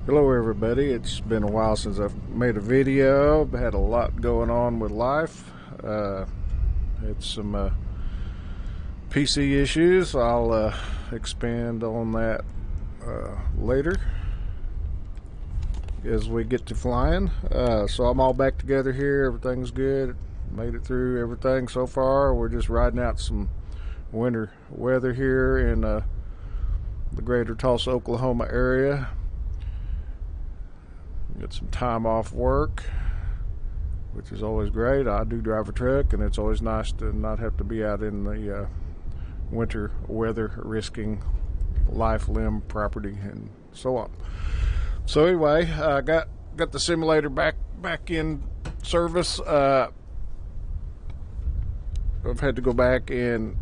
Hello everybody, it's been a while since I've made a video. I've had a lot going on with life. Had some PC issues. I'll expand on that later as we get to flying. So I'm all back together here. Everything's good. Made it through everything so far. We're just riding out some winter weather here in the greater Tulsa, Oklahoma area. Get some time off work, which is always great. I do drive a truck, and it's always nice to not have to be out in the winter weather, risking life, limb, property, and so on. So anyway, I got the simulator back in service. I've had to go back and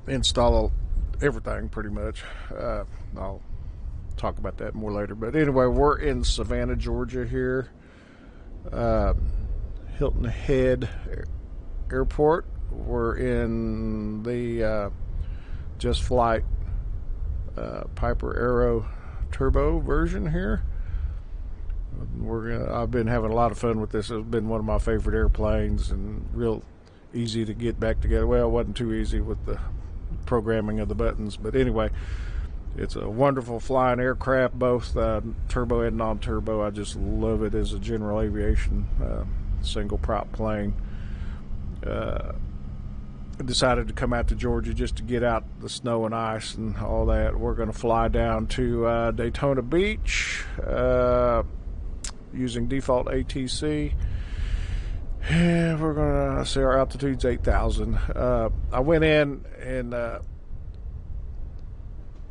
install everything pretty much. I'll talk about that more later, but anyway, we're in Savannah, Georgia here, Hilton Head Airport. We're in the Just Flight Piper Aero Turbo version here. I've been having a lot of fun with this. It's been one of my favorite airplanes and real easy to get back together. Well, it wasn't too easy with the programming of the buttons, but anyway, it's a wonderful flying aircraft, both turbo and non-turbo. I just love it as a general aviation single prop plane. I decided to come out to Georgia just to get out the snow and ice and all that. We're going to fly down to Daytona Beach using default ATC. And we're going to say our altitude's 8,000. I went in and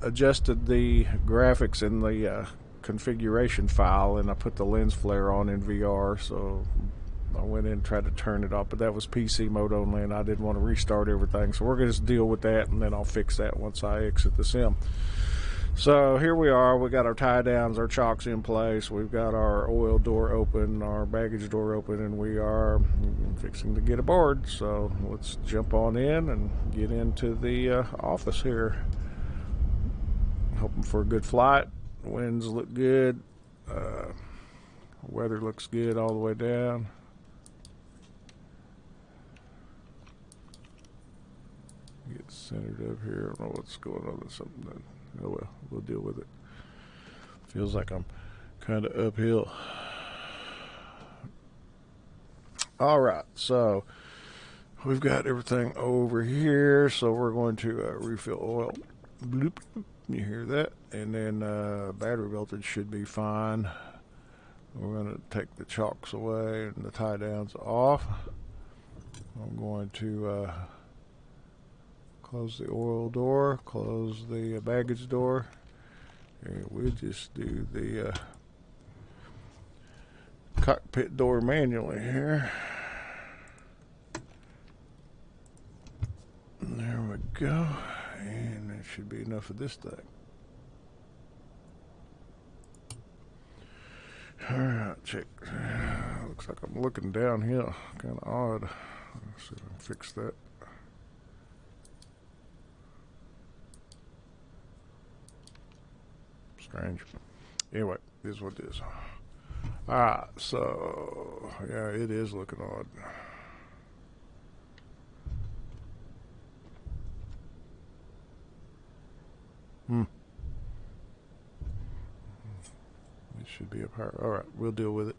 adjusted the graphics in the configuration file, and I put the lens flare on in VR, so I went in and tried to turn it off, but that was PC mode only, and I didn't want to restart everything, so we're going to just deal with that, and then I'll fix that once I exit the sim. So here we are. We got our tie downs, our chocks in place, we've got our oil door open, our baggage door open, and we are fixing to get aboard. So let's jump on in and get into the office here. Hoping for a good flight. Winds look good. Weather looks good all the way down. Get centered up here. I don't know what's going on. There's something that, oh well, we'll deal with it. Feels like I'm kind of uphill. All right, so we've got everything over here. So we're going to refill oil. Bloop. You hear that? And then battery voltage should be fine. We're going to take the chocks away and the tie downs off. I'm going to close the oil door, close the baggage door. And we'll just do the cockpit door manually here. And there we go. And that should be enough of this thing. Alright, check. Looks like I'm looking downhill. Kind of odd. Let's see if I can fix that. Strange. Anyway, this is what it is. Alright, so yeah, it is looking odd. It should be up higher. Alright, we'll deal with it.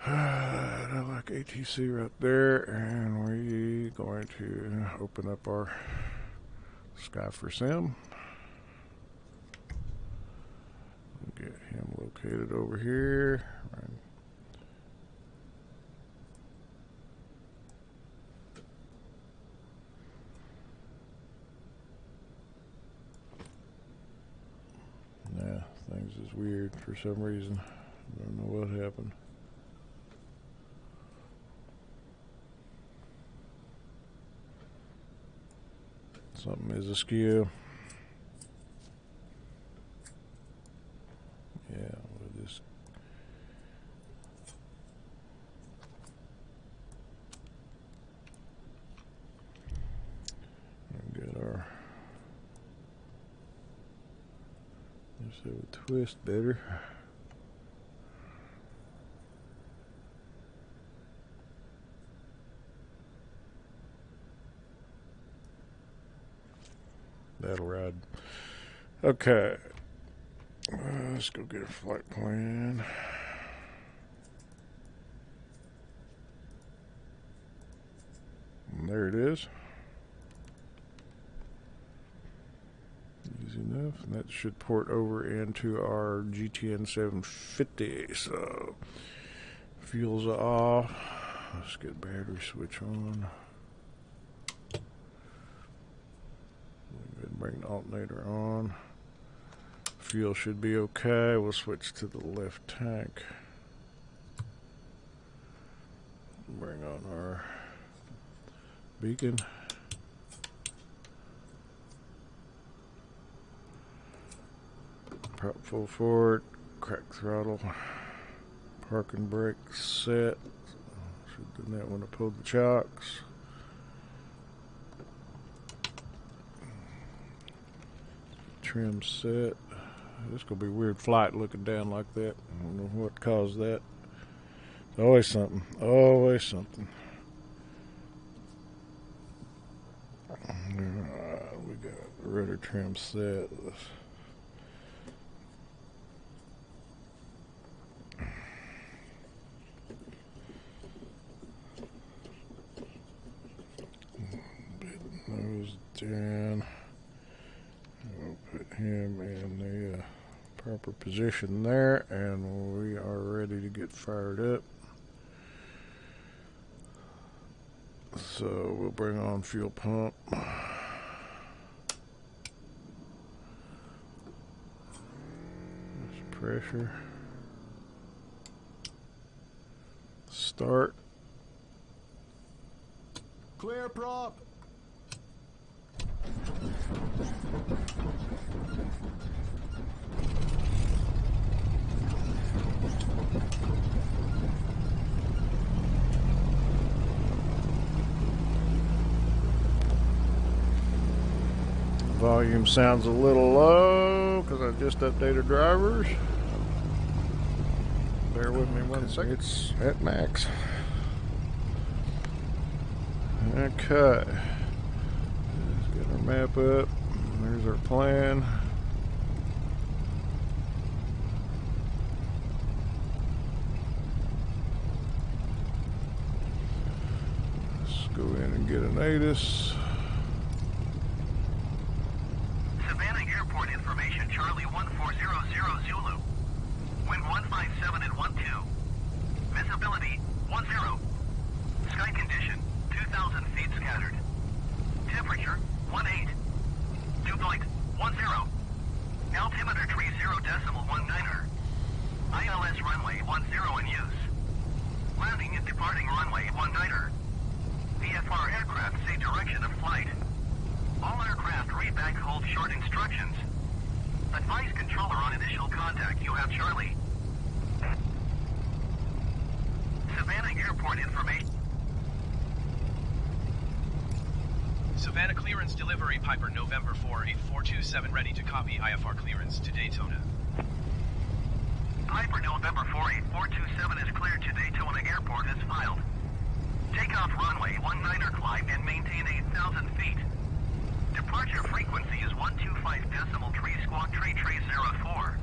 I like ATC right there, and we're going to open up our Sky for Sim. Get him located over here. Right. Yeah, things is weird for some reason. I don't know what happened. Something is askew. Yeah, we'll just get our So we twist better. That'll ride. Okay. Let's go get a flight plan. And there it is. Easy enough. And that should port over into our GTN 750. So, fuel's off. Let's get battery switch on. Go ahead and bring the alternator on. Fuel should be okay. We'll switch to the left tank. Bring on our beacon. Prop full forward. Crack throttle. Parking brake set. Should have done that when I pulled the chocks. Trim set. This is going to be a weird flight looking down like that. I don't know what caused that. Always something. Always something. We got rudder trim set. Nose down. We'll put him in the proper position there, and we are ready to get fired up. So we'll bring on fuel pump. There's pressure. Start. Clear prop. Volume sounds a little low because I just updated drivers. Bear with me 1 second. It's at max. Okay. Let's get our map up. There's our plan. Let's go in and get an ATIS. Savannah Airport information, Charlie 1400 Zulu. Wind 157 and 12. Visibility 10. Sky condition 2,000 feet scattered. Temperature 18. Dew point 10. Altimeter tree 0.19er. ILS runway 10 in use. Landing and departing runway 19er. VFR aircraft say direction of flight. All aircraft read back hold short instructions. Advise controller on initial contact. You have Charlie. Savannah Airport information. Savannah clearance delivery Piper November 48427 ready to copy IFR clearance to Daytona. Piper November 48427 is cleared to Daytona Airport as filed. Takeoff runway 19er climb and maintain 8,000 feet. Departure frequency is 125.3 squawk tree 304.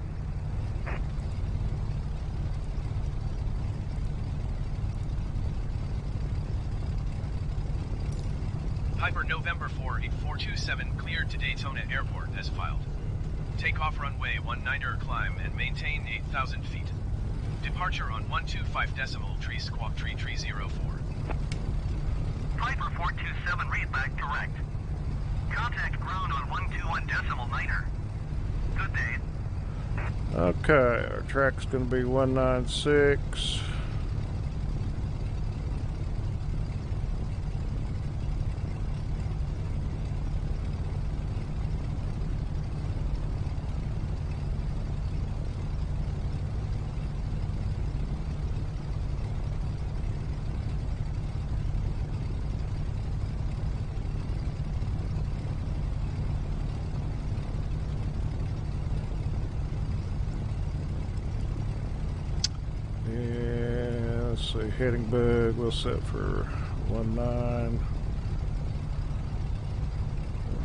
Piper November 48427 cleared to Daytona Airport as filed. Takeoff runway 19er climb and maintain 8,000 feet. Departure on 125.3 squawk tree 304. Piper 427 read back correct. Contact ground on 121.9er. Good day. Okay, our track's going to be 196. see, heading bug we'll set for 19.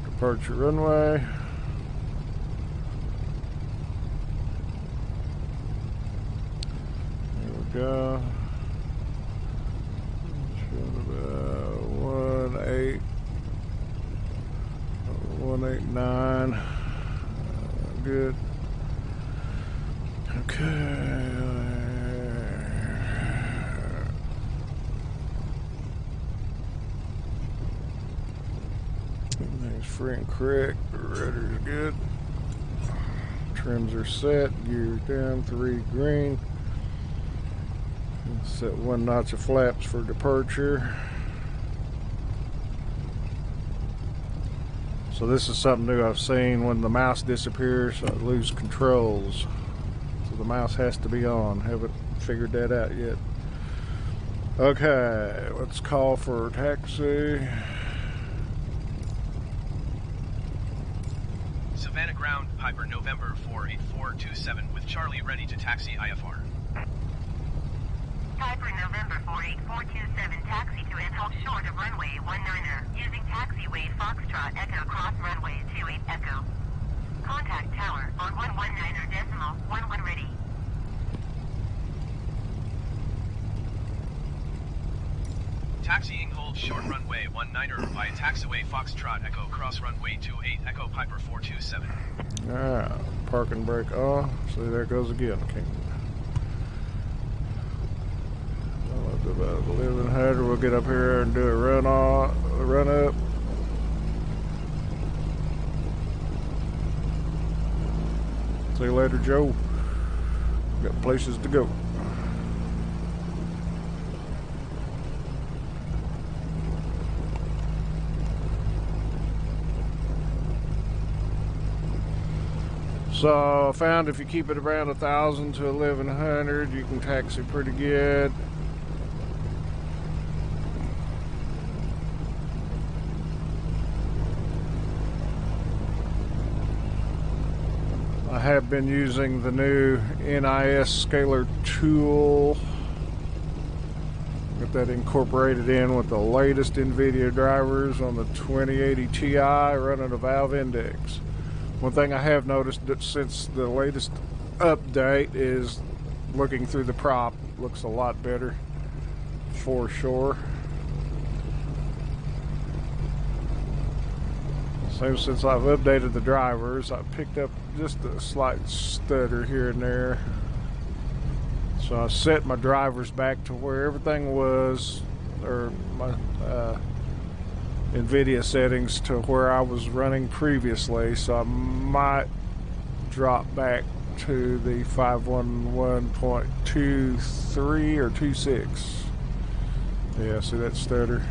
Departure runway. There we go. 189. Good. Okay. Everything's free and correct. The rudder's good. Trims are set. Gears down. 3 green. Set 1 notch of flaps for departure. So this is something new I've seen. When the mouse disappears, I lose controls. So the mouse has to be on. Haven't figured that out yet. Okay, let's call for taxi. Savannah Ground, Piper November 48427 with Charlie ready to taxi IFR. Piper November 48427, taxi to Inhalt short of runway 19er, using taxiway Foxtrot Echo cross runway 28 Echo. Contact tower on 119er decimal 11 ready. Taxiing hold short runway 19er via taxiway Foxtrot Echo cross runway 28 Echo Piper 427. Alright, parking brake off. See, there it goes again. About 1100. We'll get up here and do a run up. See you later, Joe. Got places to go. So I found if you keep it around 1,000 to 1,100, you can taxi pretty good. I have been using the new NIS scalar tool. Got that incorporated in with the latest NVIDIA drivers on the 2080 Ti running a valve index. One thing I have noticed that since the latest update is looking through the prop looks a lot better for sure. So since I've updated the drivers, I picked up just a slight stutter here and there. So I set my drivers back to where everything was, or my NVIDIA settings to where I was running previously. So I might drop back to the 511.23 or 26. Yeah, see that stutter?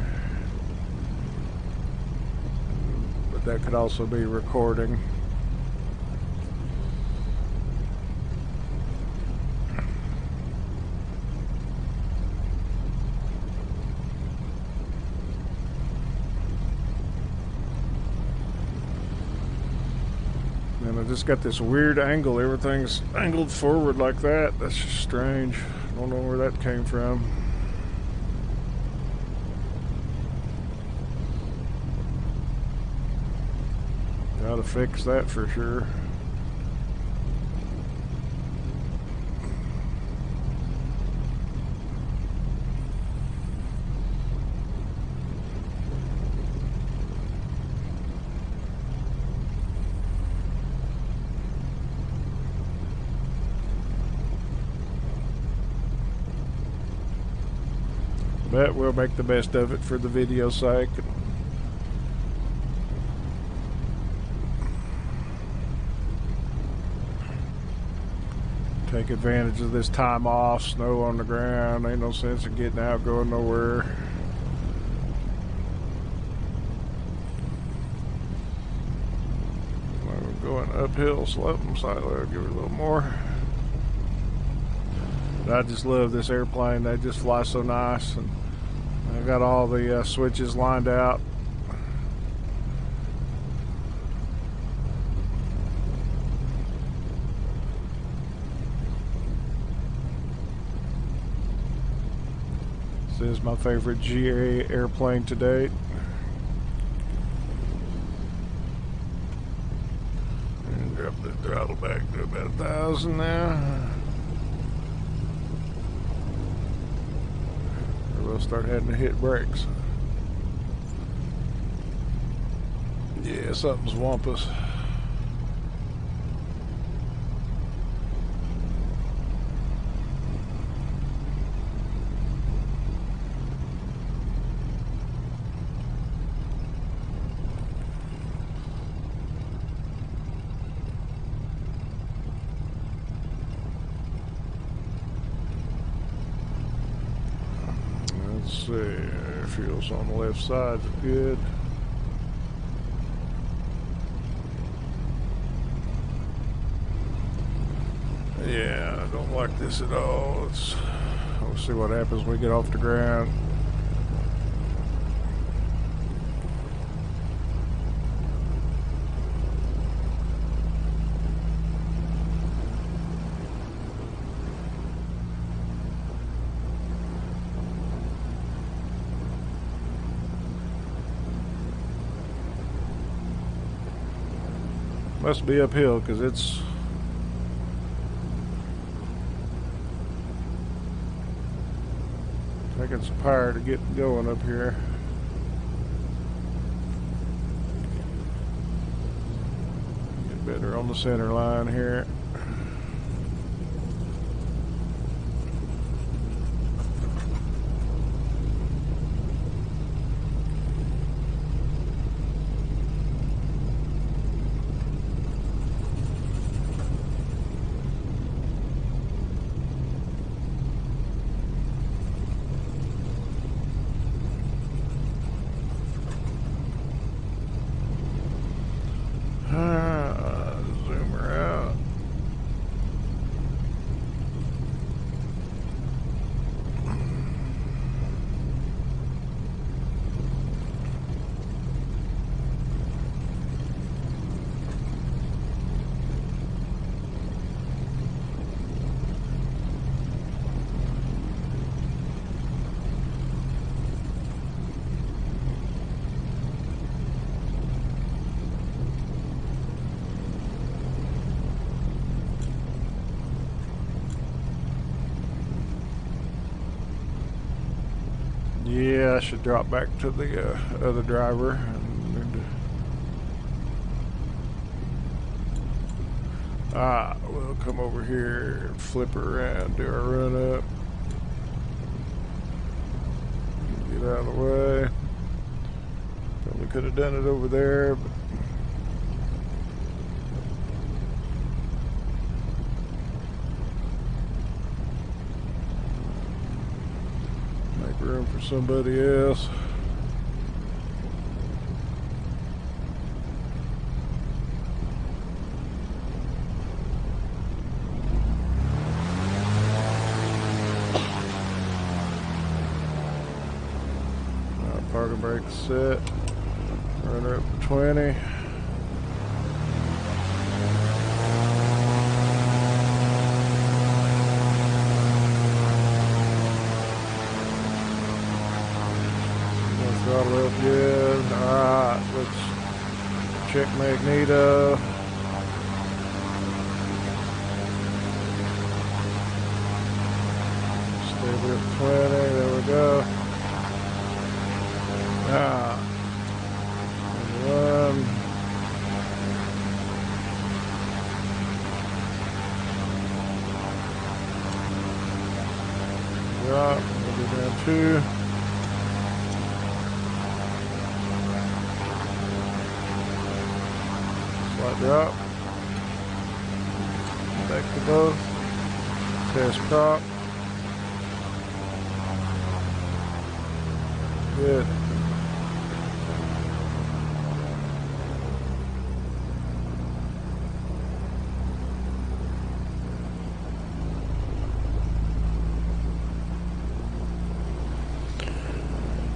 But that could also be recording. And I just got this weird angle. Everything's angled forward like that. That's just strange. I don't know where that came from. Gotta fix that for sure. But we'll make the best of it for the video's sake. Take advantage of this time off, snow on the ground. Ain't no sense in getting out, going nowhere. We're going uphill sloping, so I'll give it a little more. But I just love this airplane. They just fly so nice, and I got all the switches lined out. This is my favorite GA airplane to date. And drop the throttle back to about 1,000 now. Or we'll start having to hit brakes. Yeah, something's wampus. Let's see, fuel's on the left side, good. Yeah, I don't like this at all. We'll see what happens when we get off the ground. Must be uphill because it's taking some power to get going up here. Get better on the center line here. Zoom her out. Yeah, I should drop back to the other driver. We'll come over here and flip her around, do our run up. Get out of the way. Probably could have done it over there, but make room for somebody else. Parking brake set. Run her up to 20. Throttle up good. Alright, let's check magneto. Stay at 20. There we go. Ah, run. Drop. We'll be down 2. Slight drop. Back to both. Test prop. Good.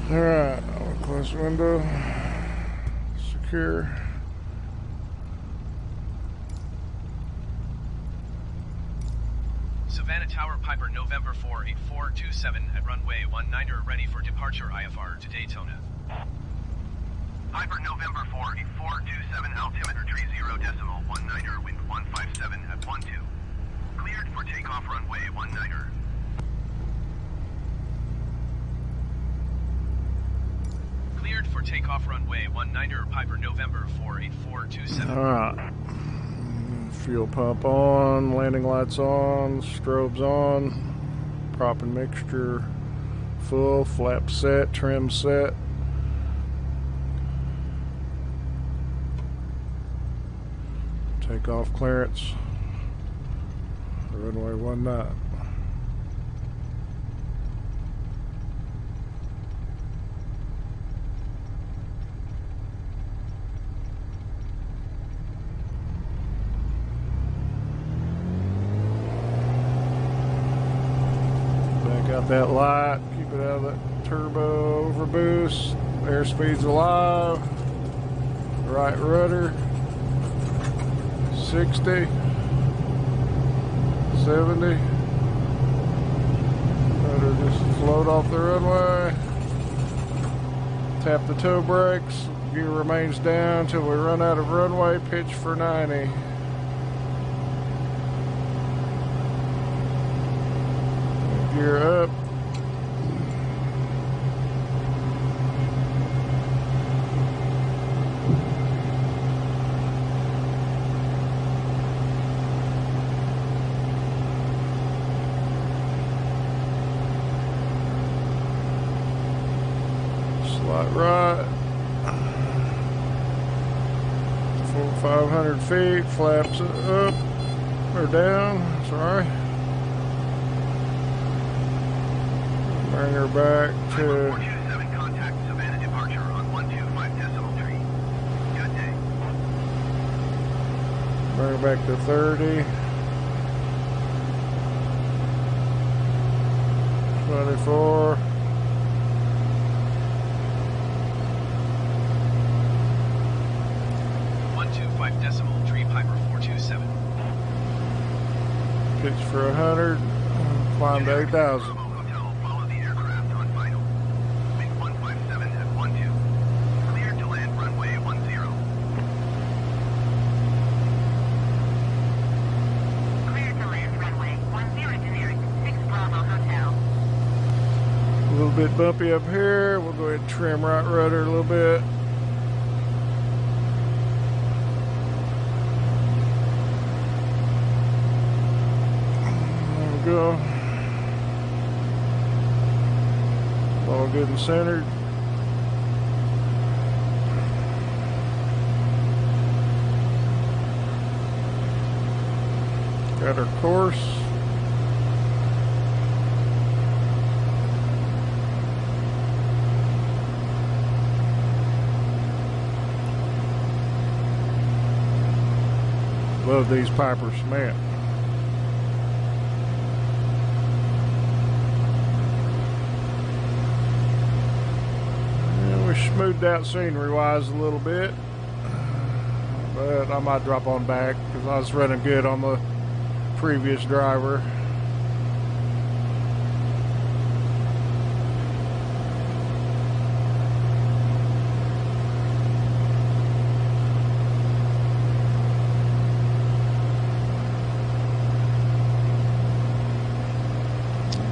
Alright, I'll close the window, secure. So Savannah Tower Piper November 48427 at runway 19er ready for departure IFR to Daytona. Piper November 48427 altimeter 30.19er wind 157 at 12. Cleared for takeoff runway 19er. Cleared for takeoff runway 19er Piper November 48427. All right. Fuel pump on, landing lights on, strobes on, prop and mixture full, flap set, trim set. Takeoff clearance, runway 19. Got that light, keep it out of that turbo overboost, airspeed's alive, right rudder, 60, 70, rudder just float off the runway, tap the toe brakes, gear remains down until we run out of runway, pitch for 90. Gear up. Slide right. Full 500 feet. Flaps up or down. Sorry. Bring her back to 427 contact Savannah departure on 125.3. Good day. bring her back to 30. 24. Piper 427. Pitch for 100. Climb to 8,000. Follow the aircraft on final. Wind 157 at 12. Cleared to land runway 10. Cleared to land runway 10 generic 6 Bravo Hotel. A little bit bumpy up here. We'll go ahead and trim right rudder a little bit. Go. All good and centered. Got our course. Love these Piper cement. Smoothed out scenery wise a little bit, but I might drop on back because I was running good on the previous driver.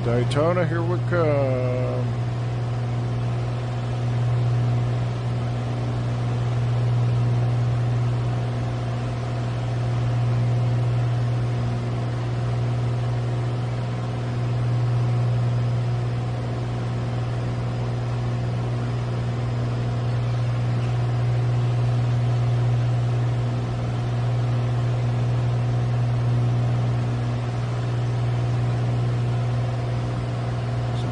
Daytona, here we come.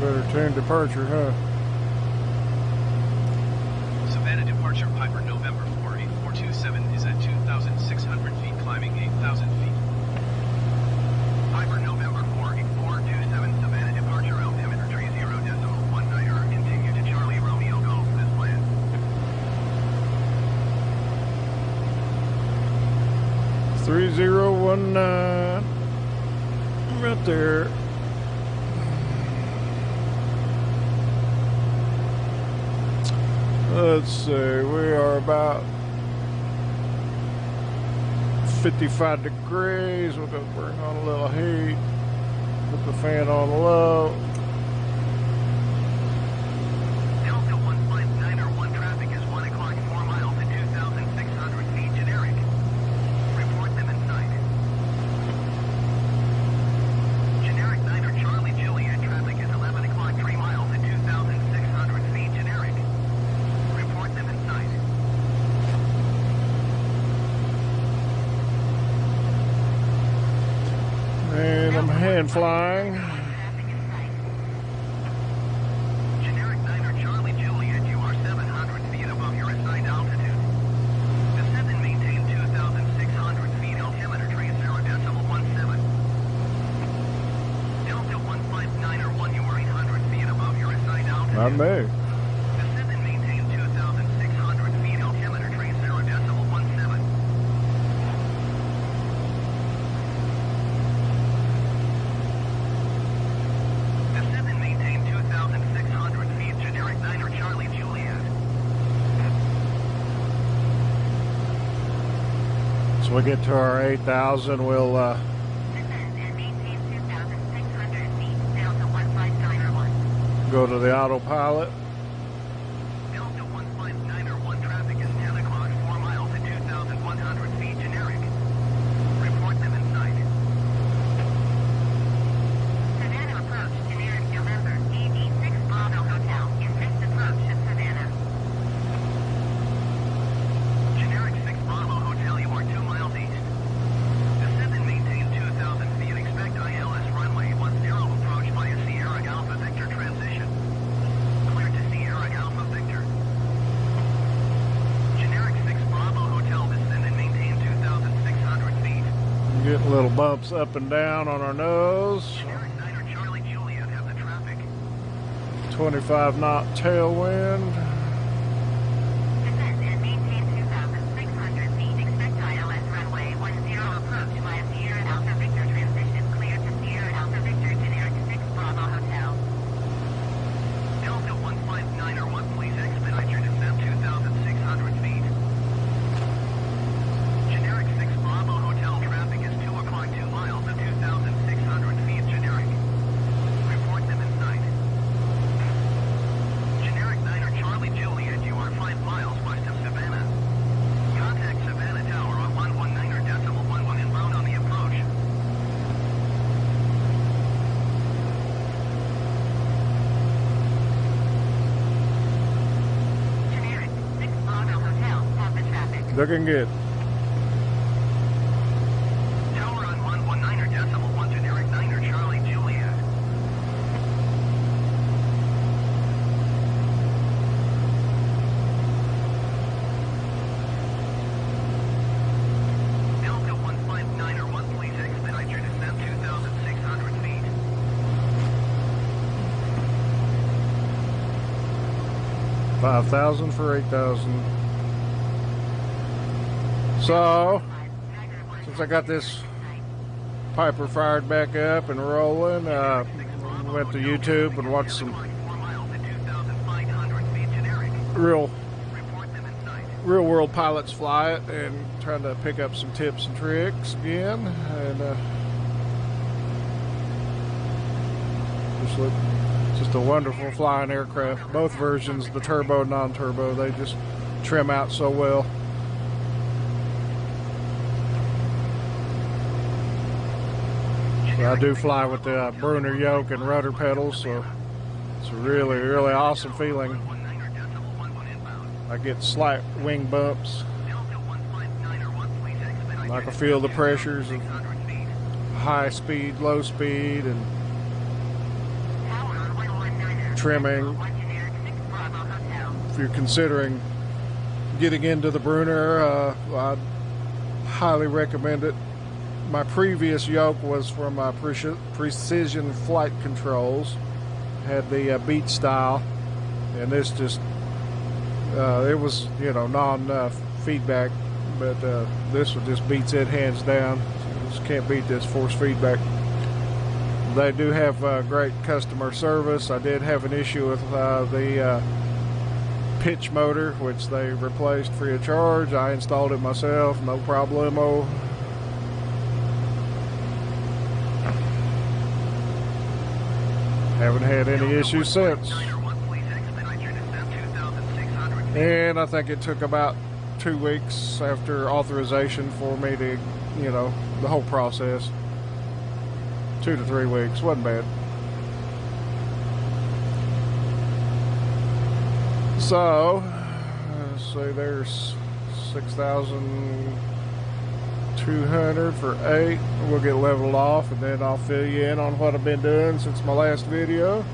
Better turn departure, huh? Savannah departure Piper November 48427 is at 2,600 feet, climbing 8,000 feet. Piper November 48427 Savannah departure altimeter 30.19er. Continue to Charlie Romeo Golf this plan. 3019. Out there. Let's see, we are about 55 degrees. We're going to bring on a little heat. Put the fan on low. Delta 15901 traffic is 1 o'clock 4 miles at 2,600 feet generic. Report them in sight. Generic 9er Charlie Juliet traffic is 11 o'clock 3 miles at 2,600 feet generic. Report them in sight. And I'm hand flying. Generic 9er Charlie Juliet, you are 700 feet above your assigned altitude. Descend and maintain 2,600 feet. Altimeter train 0.17. Delta 15901, you are 800 feet above your assigned altitude. Not me. Descend and maintain 2,600 feet. Altimeter train 0.17. Descend and maintain 2,600 feet. Generic 9er Charlie Juliet. So we get to our 8,000, we'll Descend and maintain 2,600 feet. Delta 15901. go to the autopilot. Delta 15901 traffic is 10 o'clock 4 miles at 2,100 feet generic. Report them in sight. Savannah approach, generic November, AD6 Bravo Hotel, increased approach to Savannah. Generic 6 Bravo Hotel, you are 2 miles east. Descend and maintain 2,000 feet. Expect ILS runway 10 approach via Sierra Alpha Victor transition. Clear to Sierra Alpha Victor. Generic 6 Bravo Hotel, descend and maintain 2,600 feet. Getting little bumps up and down on our nose. Generic 9er Charlie Juliet have the traffic. 25 knot tailwind. Descend and maintain 2,600 feet. Expect ILS runway 10 approach via Sierra Alpha Victor transition. Clear to Sierra Alpha Victor, generic 6 Bravo Hotel. Delta 15901, please expedite your descent 2,600 feet. Generic 6 Bravo Hotel traffic is 2 o'clock 2 miles at 2,600 feet generic. Report them in sight. Generic 9er Charlie Juliet, you are 5 miles west of Savannah. Contact Savannah Tower on 119.11 inbound on the approach. Generic 6 Bravo Hotel have the traffic. Looking good. Tower on 119.1 generic 9er Charlie Juliet. Delta 15901, please expedite your descent 2,600 feet. 5,000 for 8,000. So, since I got this Piper fired back up and rolling, went to YouTube and watched some 4 miles at 2,500 feet generic. real Report them in sight. real world pilots fly it and trying to pick up some tips and tricks again. And just a wonderful flying aircraft. Both versions, the turbo, non-turbo, they just trim out so well. So I do fly with the Bruner yoke and rudder pedals, so it's a really, really awesome feeling. 119.11 inbound. I get slight wing bumps. Delta 15901, please expedite I your can feel the descent pressures of 2,600 feet. high speed, low speed, and Tower on 119er. trimming. 1 generic 6 Bravo Hotel. If you're considering getting into the Bruner, I'd highly recommend it. My previous yoke was from Precision Flight Controls, had the Beat style, and this just it was, you know, non-feedback, but this one just beats it hands down. So you just can't beat this force feedback. They do have great customer service. I did have an issue with the pitch motor, which they replaced free of charge. I installed it myself, no problemo. Haven't had any issues since. And I think it took about 2 weeks after authorization for me to, you know, the whole process. 2 to 3 weeks, wasn't bad. So, let's see, there's 6,200 for 8. We'll get leveled off, and then I'll fill you in on what I've been doing since my last video. Of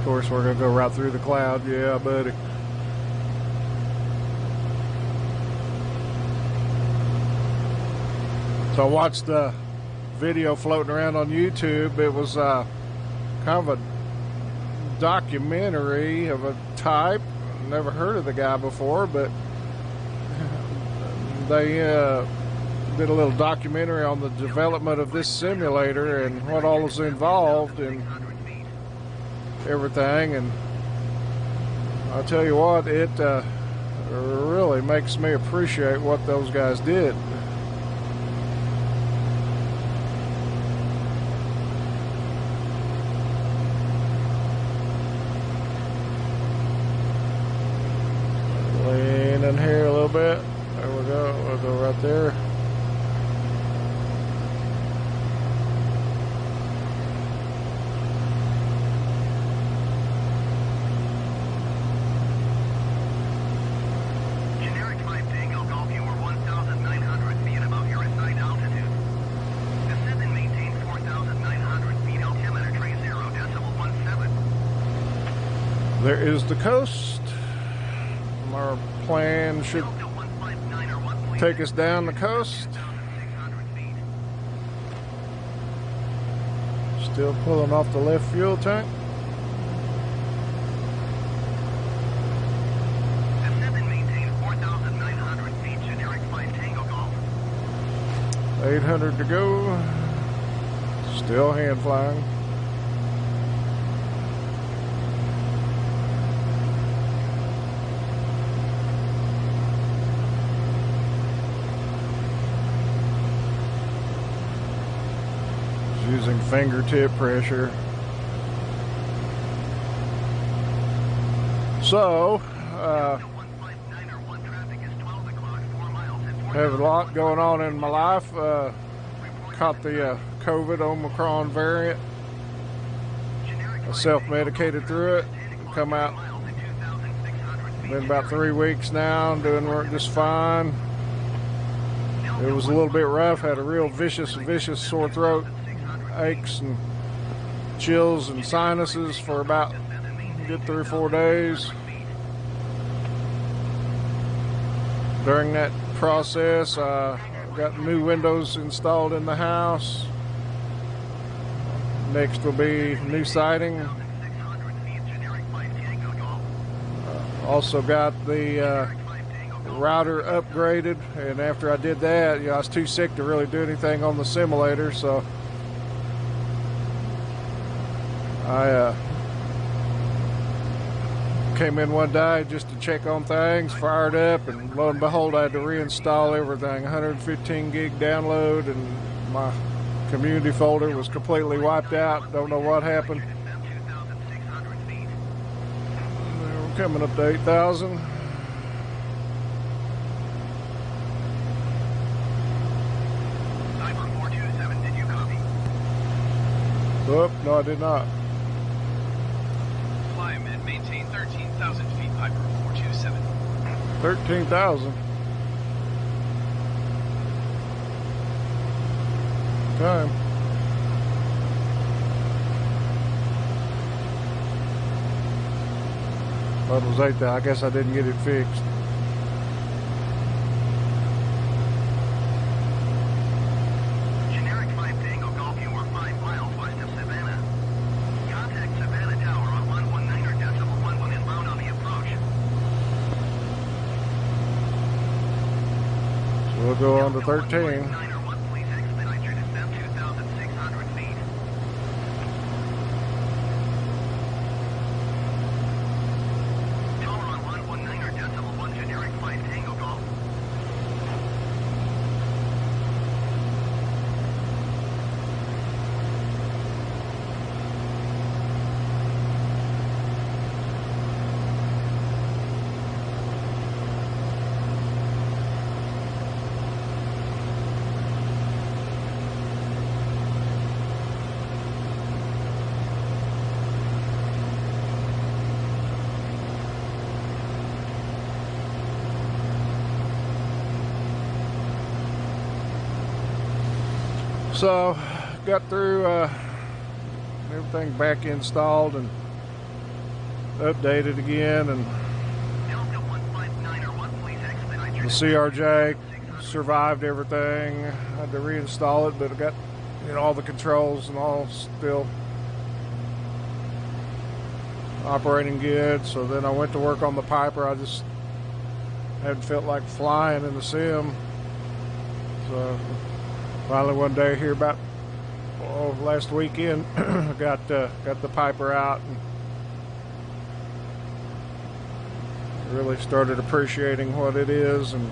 course, we're gonna go right through the cloud, yeah, buddy. So I watched the video floating around on YouTube. It was kind of a documentary of a type. Never heard of the guy before, but they did a little documentary on the development of this simulator and what all is involved and everything. And I'll tell you what, it really makes me appreciate what those guys did. Lean in here a little bit. There we go. We'll go right there. Generic 5 Tango Golf, you were 1,900 feet above your assigned altitude. Descend and maintain 4,900 feet, altimeter train 0.17. There is the coast. Our plan should take us down the coast. Still pulling off the left fuel tank. Descend and maintain 4,900 feet, generic 5 Tango Golf. 800 to go. Still hand flying. Using fingertip pressure. So, have a lot going on in my life. Caught the COVID Omicron variant. I self-medicated through it. Come out. Been about 3 weeks now. I'm doing just fine. It was a little bit rough. Had a real vicious sore throat. Aches and chills and sinuses for about a good 3 or 4 days. During that process, I got new windows installed in the house. Next will be new siding. Also got the router upgraded, and after I did that, I was too sick to really do anything on the simulator, so I came in one day just to check on things, fired up, and lo and behold, I had to reinstall everything. 115 gig download, and my community folder was completely wiped out. Don't know what happened. We're coming up to 8,000. Cyber 427, did you copy? Oh, no, I did not. Climb and maintain 13,000 feet, Piper 427. 13,000. Time. Thought it was 8,000. I guess I didn't get it fixed. Generic 5 Tango Golf, you were 5 miles west of Savannah. Contact Savannah Tower on 119.11 inbound on the approach. So we'll go on to 13. 901, please expedite your descent 2,600 feet. So got through everything back installed and updated again, and Delta 15901, please expedite your the CRJ survived everything. Had to reinstall it, but I got all the controls and all still operating good. So then I went to work on the Piper. I just hadn't felt like flying in the sim. So finally one day here about last weekend got the Piper out and really started appreciating what it is. And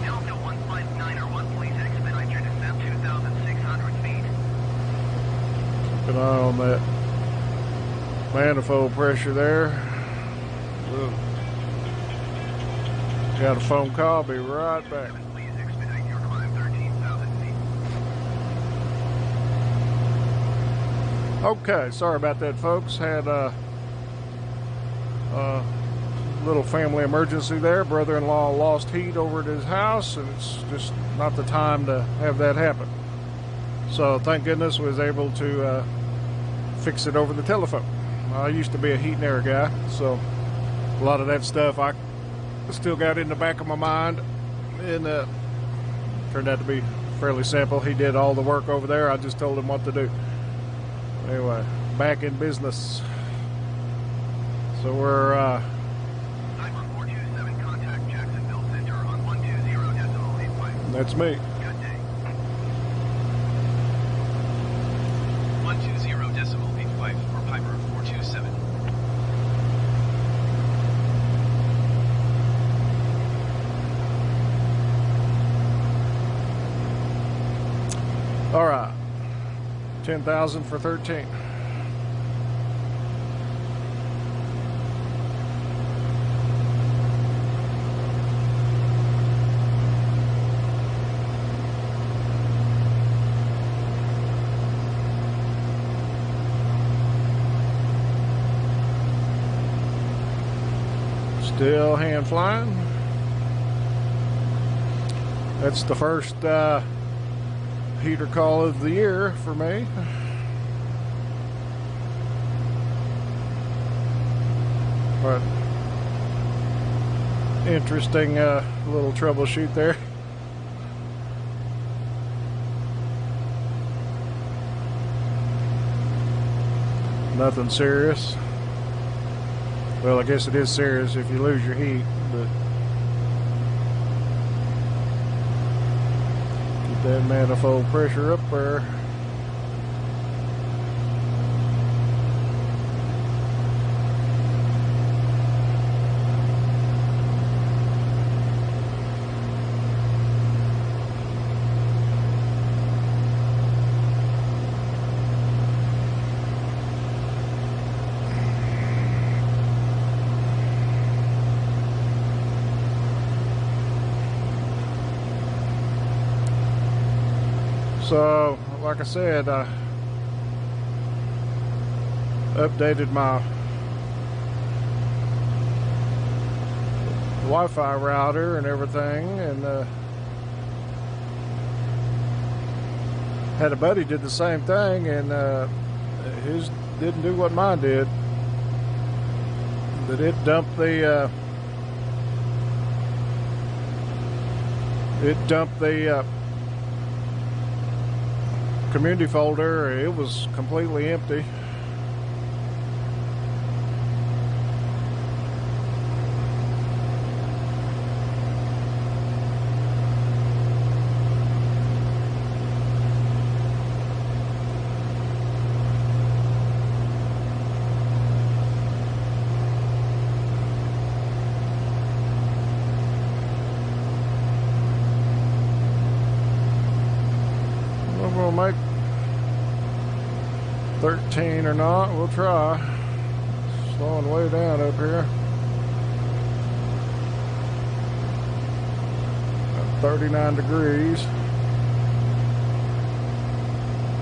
Delta 15901, please expedite your descent 2,600 feet. keep an eye on that manifold pressure there. Ugh. Got a phone call. Be right back. Please expedite your climb 13,000 feet. Okay, sorry about that, folks. Had a little family emergency there. Brother-in-law lost heat over at his house, and it's just not the time to have that happen. So thank goodness was able to fix it over the telephone. I used to be a heat and air guy, so a lot of that stuff I still got in the back of my mind, and turned out to be fairly simple. He did all the work over there. I just told him what to do. Anyway, back in business. So we're Cyber 427, contact Jacksonville Center on 120.85. that's me. Good day. 120.85 for Piper 427. All right, 10,000 for 13. Still hand flying. That's the first heater call of the year for me. But interesting little troubleshoot there. Nothing serious. Well, I guess it is serious if you lose your heat, but keep that manifold pressure up there. So, like I said, I updated my Wi-Fi router and everything, and had a buddy did the same thing, and his didn't do what mine did. But it dumped the community folder. It was completely empty. We'll make 13 or not. We'll try. Slowing way down up here. 39 degrees.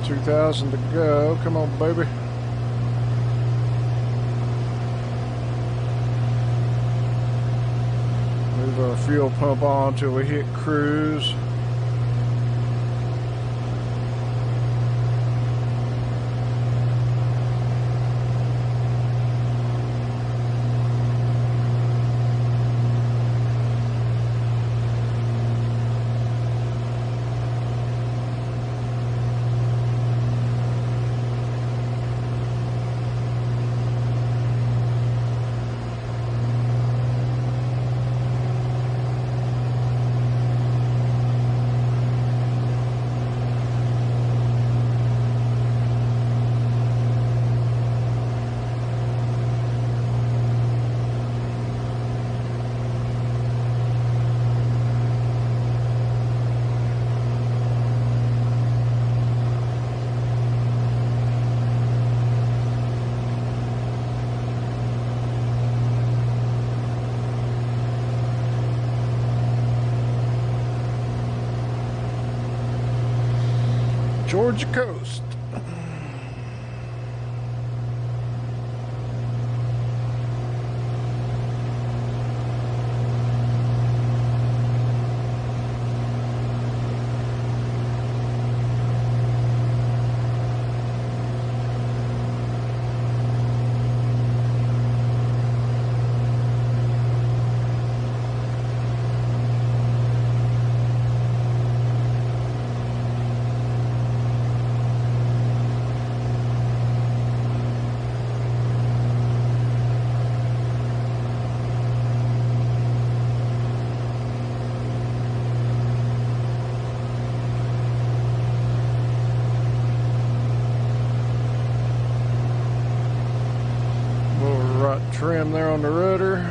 2,000 to go. Come on, baby. Move our fuel pump on till we hit cruise. Georgia coast. Trim there on the rudder.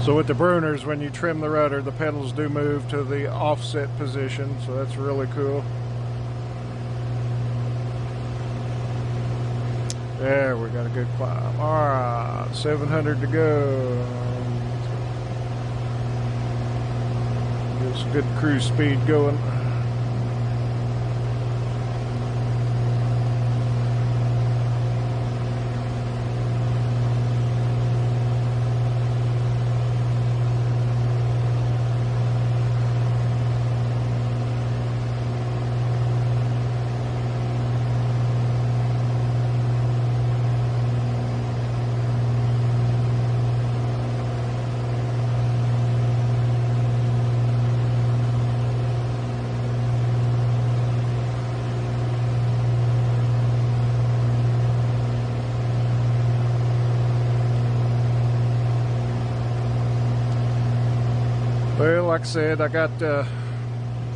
So with the Bruners, when you trim the rudder, the pedals do move to the offset position, so that's really cool. There, we got a good climb. Alright, 700 to go. Get some good cruise speed going. Well, like I said, I got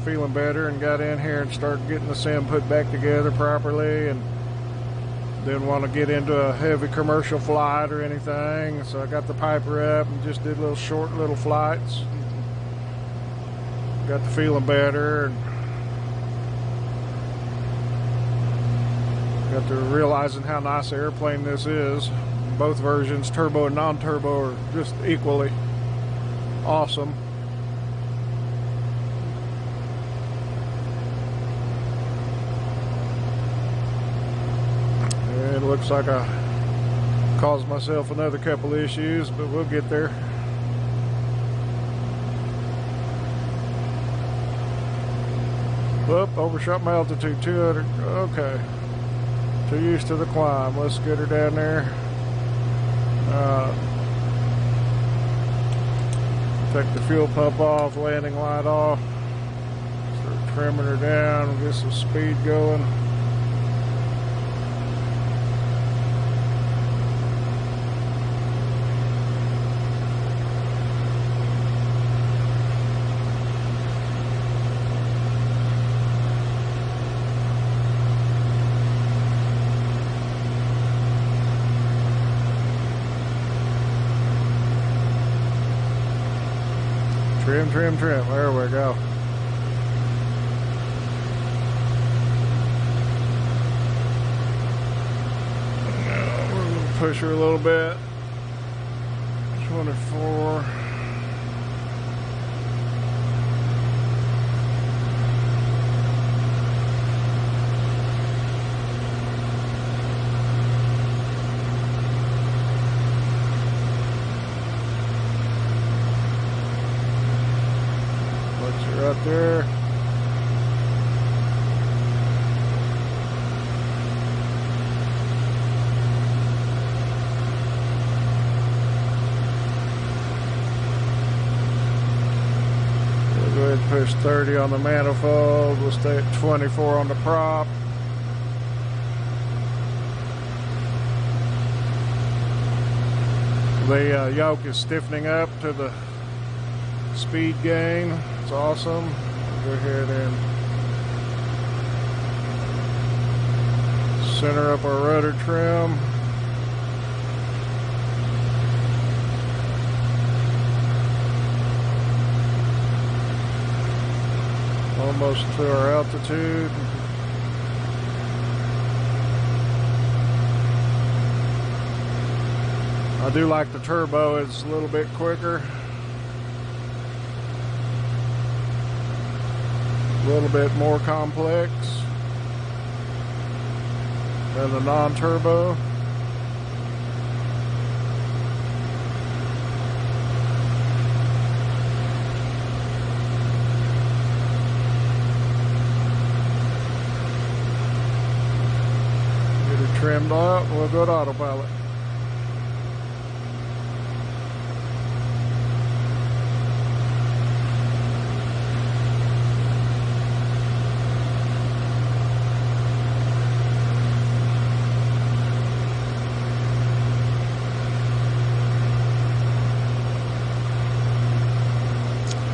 feeling better and got in here and started getting the sim put back together properly, and didn't want to get into a heavy commercial flight or anything, so I got the Piper up and just did little short little flights. Got the feeling better and got to realizing how nice an airplane this is. Both versions, turbo and non-turbo, are just equally awesome. It looks like I caused myself another couple issues, but we'll get there. Whoop, overshot my altitude, 200. Okay. Too used to the climb. Let's get her down there. Take the fuel pump off, landing light off. Start trimming her down, get some speed going. Trim, trim, trim. There we go. Now we're going to push her a little bit. 24. right there. We'll go ahead and push 30 on the manifold. We'll stay at 24 on the prop. The yoke is stiffening up to the speed gain. It's awesome. We'll go ahead and center up our rudder trim. Almost to our altitude. I do like the turbo, it's a little bit quicker. A little bit more complex than the non-turbo. Get it trimmed up, we'll go to autopilot.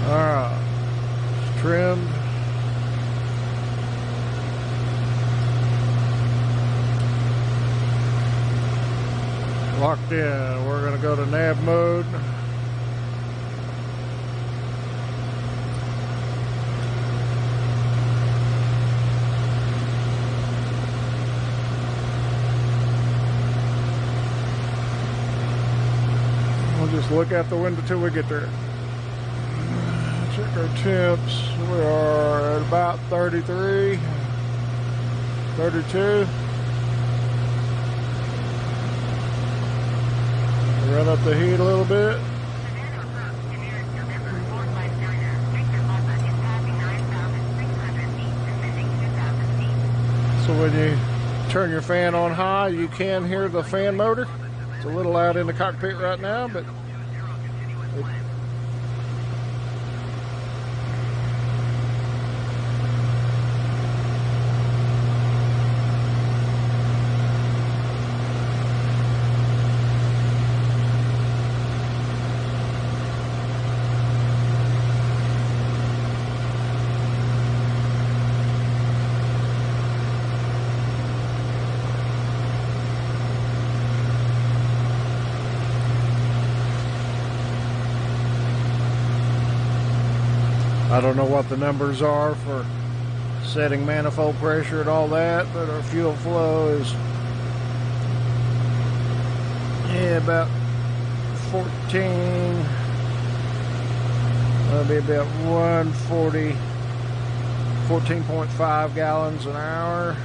Alright, it's trimmed. Locked in. We're going to go to nav mode. We'll just look out the window till we get there. Check our temps. We are at about 33, 32. Run up the heat a little bit. So when you turn your fan on high, you can hear the fan motor. It's a little loud in the cockpit right now, but I don't know what the numbers are for setting manifold pressure and all that, but our fuel flow is about 14. That'll be about 140, 14.5 gallons an hour.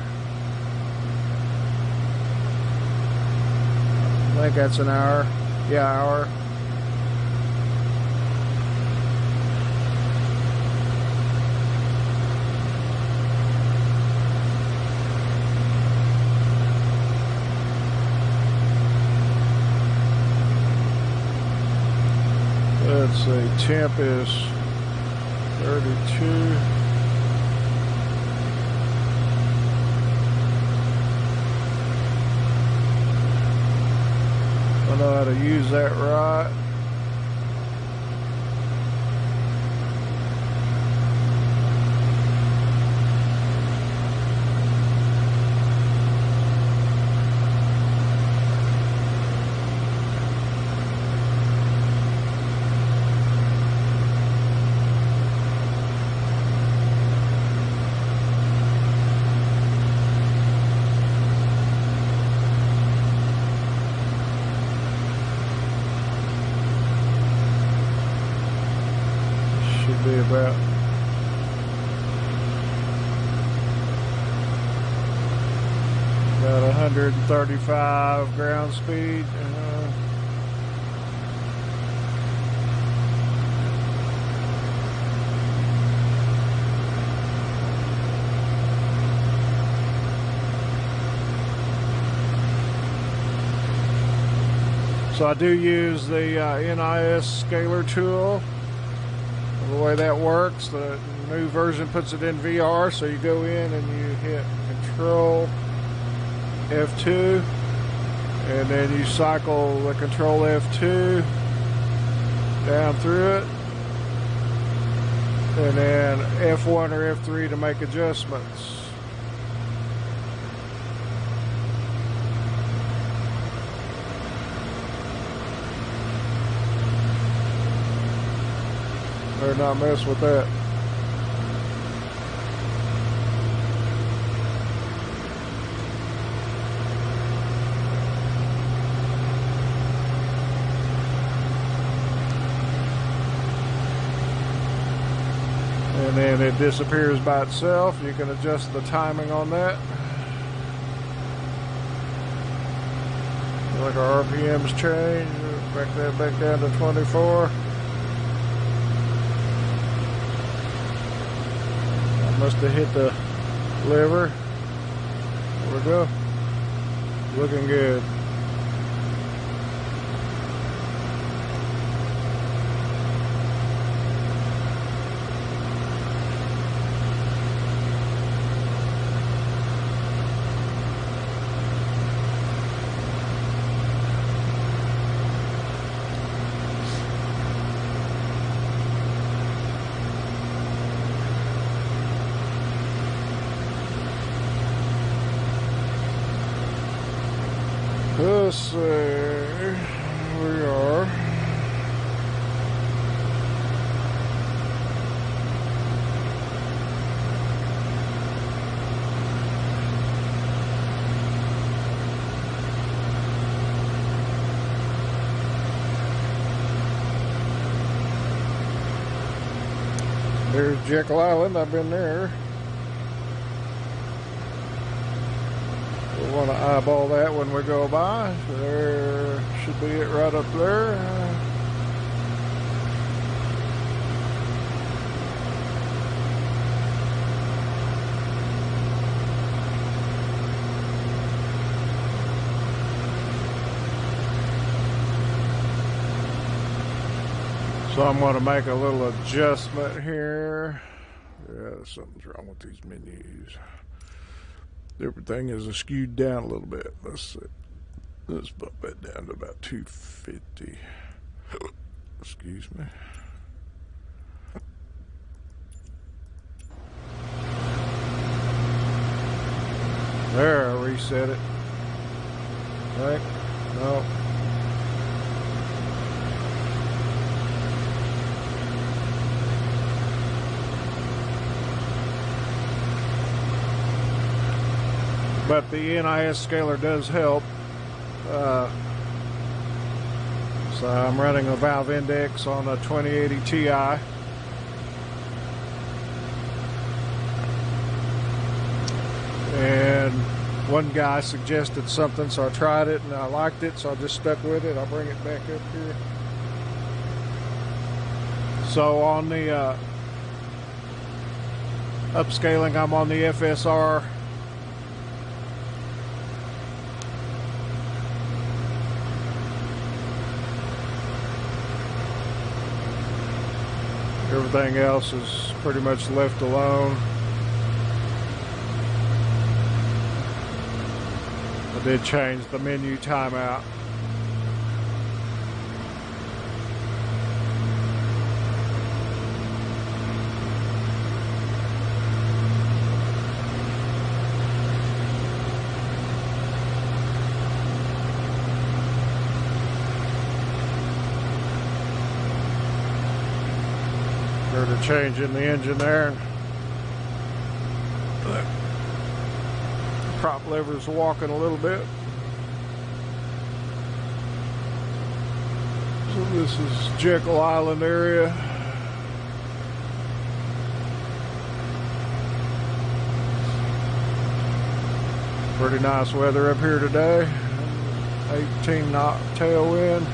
I think that's an hour. Yeah, hour. Let's see, temp is 32. I know how to use that right. Be about about 135 ground speed. So I do use the NIS scaler tool. The way that works, the new version puts it in VR, so you go in and you hit Control F2, and then you cycle the Control F2 down through it, and then F1 or F3 to make adjustments. Better not mess with that. And then it disappears by itself. You can adjust the timing on that. Like our RPMs change. Back that back down to 24. Must have hit the lever. There we go. Looking good. Let's see, we are. There's Jekyll Island, I've been there. We want to eyeball that when we go by. So there should be it right up there. So I'm going to make a little adjustment here. Yeah, something's wrong with these menus. Everything is skewed down a little bit. Let's bump that down to about 250. Excuse me. There, I reset it. Right? No. But the NIS scaler does help. So I'm running a valve index on a 2080 Ti. And one guy suggested something, so I tried it and I liked it, so I just stuck with it. I'll bring it back up here. So on the upscaling, I'm on the FSR. Everything else is pretty much left alone. I did change the menu timeout. Heard a change in the engine there. The prop lever's walking a little bit. So this is Jekyll Island area. Pretty nice weather up here today. 18 knot tailwind.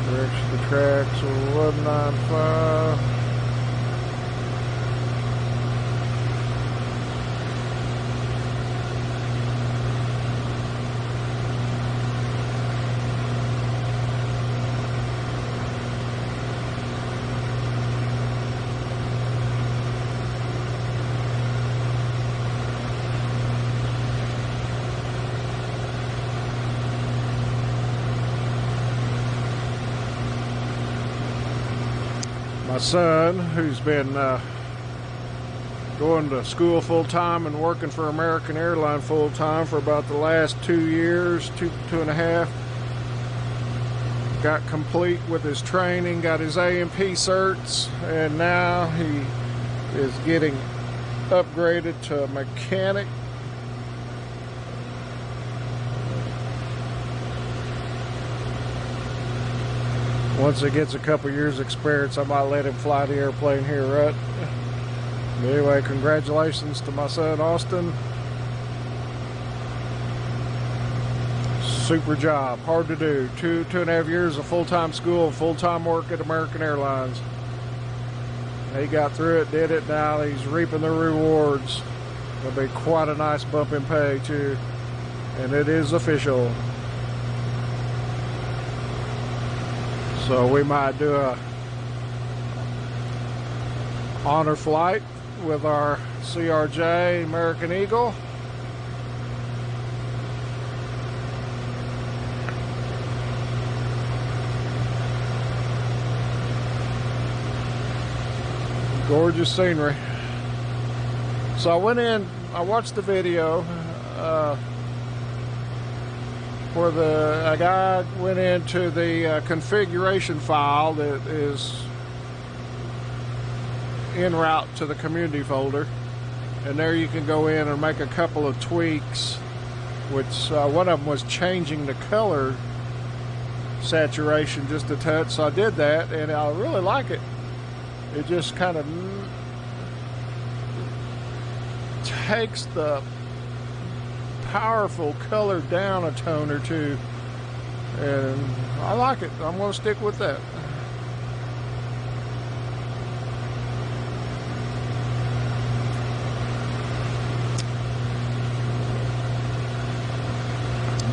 Direction of the tracks are 195. my son, who's been going to school full-time and working for American Airlines full-time for about the last 2 years, two and a half. Got complete with his training, got his A&P certs, and now he is getting upgraded to a mechanic. Once he gets a couple years experience, I might let him fly the airplane here, right? But anyway, congratulations to my son Austin. Super job, hard to do. Two and a half years of full-time school, full-time work at American Airlines. He got through it, did it. Now he's reaping the rewards. It'll be quite a nice bump in pay too, and it is official. So we might do a honor flight with our CRJ American Eagle. Gorgeous scenery. So I went in, I watched the video where a guy went into the configuration file that is en route to the community folder, and there you can go in and make a couple of tweaks, which one of them was changing the color saturation just a touch. So I did that, and I really like it. It just kind of takes the powerful color down a tone or two, and I like it. I'm going to stick with that.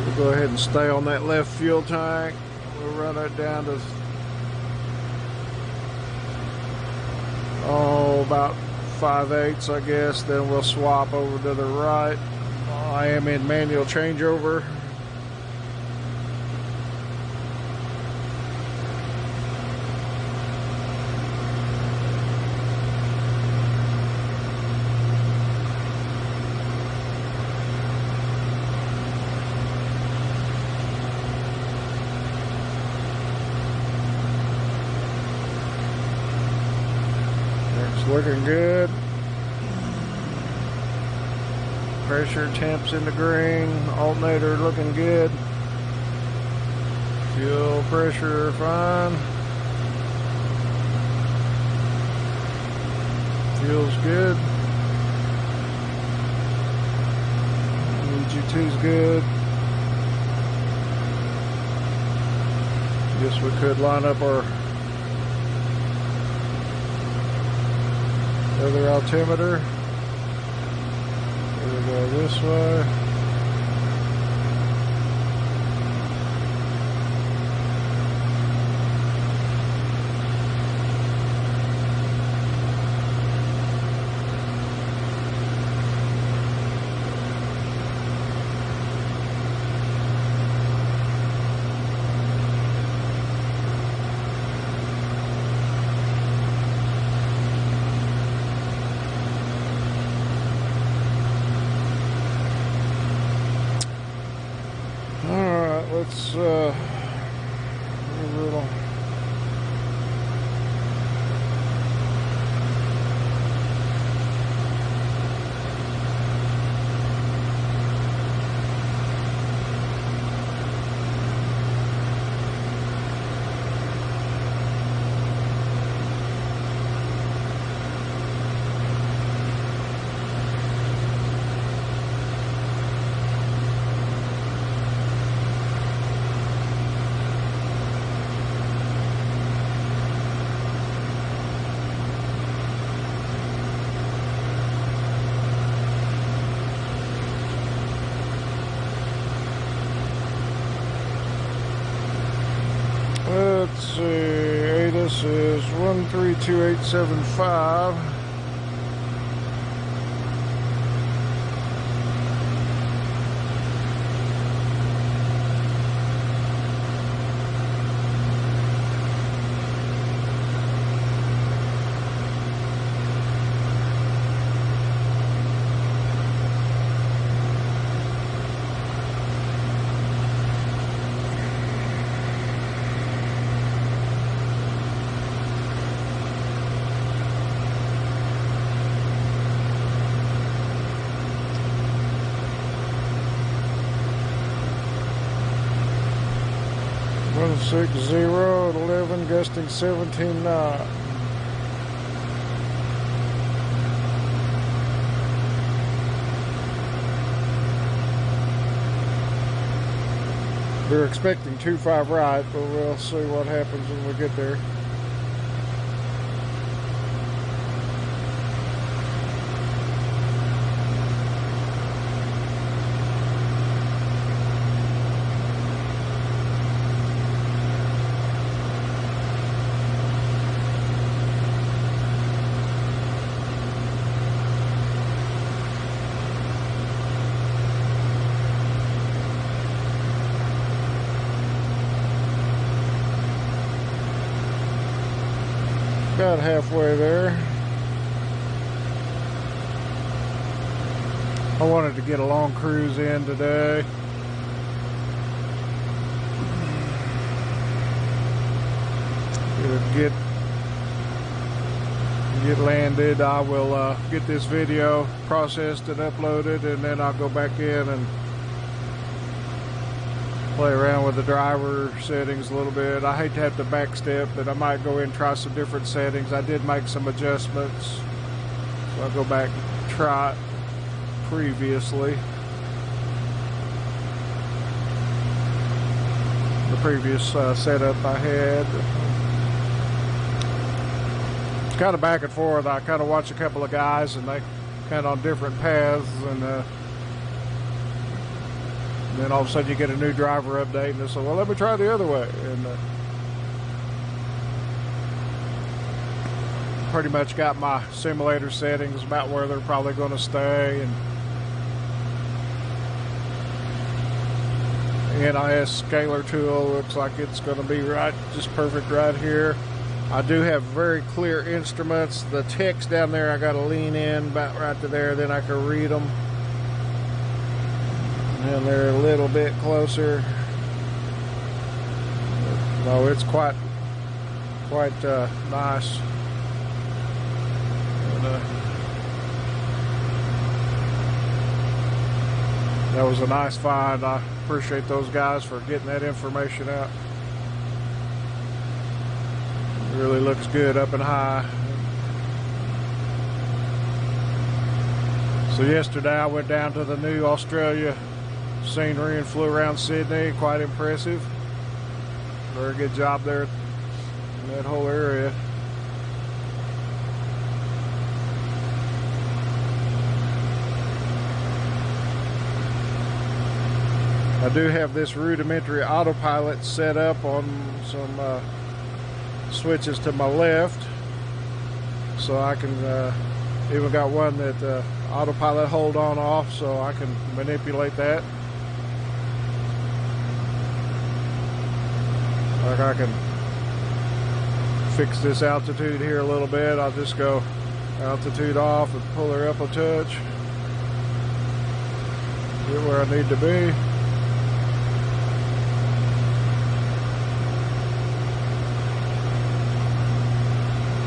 We'll go ahead and stay on that left fuel tank. We'll run it down to about 5/8, I guess. Then we'll swap over to the right. I am in manual changeover. Looking good. Pressure temps in the green. Alternator looking good. Fuel pressure fine. Fuel's good. EGT's good. Guess we could line up our other altimeter. We'll go this way. Let's a little. Let's see, ATIS is 132875. 60 at 11, gusting 17 knots. We're expecting 25 right, but we'll see what happens when we get there. About halfway there. I wanted to get a long cruise in today. Get landed. I will get this video processed and uploaded, and then I'll go back in and play around with the driver settings a little bit. I hate to have to backstep, but I might go in and try some different settings. I did make some adjustments, so I'll go back and try it previously. The previous setup I had. It's kind of back and forth. I kind of watch a couple of guys, and they kind of on different paths, and then all of a sudden you get a new driver update, and they say, well, let me try the other way. And pretty much got my simulator settings about where they're probably going to stay. And NIS scalar tool looks like it's going to be right, just perfect right here. I do have very clear instruments. The text down there, I got to lean in about right to there, then I can read them. And they're a little bit closer. No, it's quite nice. And, that was a nice find. I appreciate those guys for getting that information out. It really looks good up and high. So yesterday I went down to the new Australia scenery and flew around Sydney. Quite impressive. Very good job there in that whole area. I do have this rudimentary autopilot set up on some switches to my left, so I can even got one that autopilot hold on off, so I can manipulate that. Like I can fix this altitude here a little bit. I'll just go altitude off and pull her up a touch. Get where I need to be.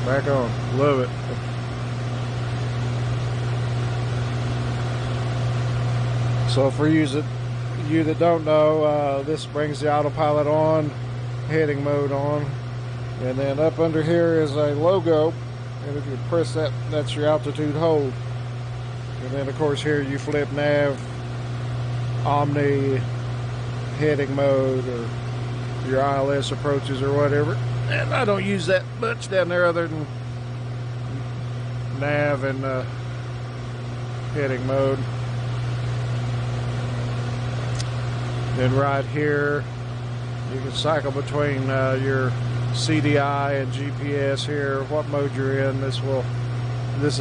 Back on. Love it. So for you that don't know, this brings the autopilot on, heading mode on, and then up under here is a logo, and if you press that, that's your altitude hold. And then of course here you flip nav, omni, heading mode, or your ILS approaches or whatever. And I don't use that much down there other than nav and heading mode. Then right here you can cycle between your CDI and GPS here, what mode you're in. This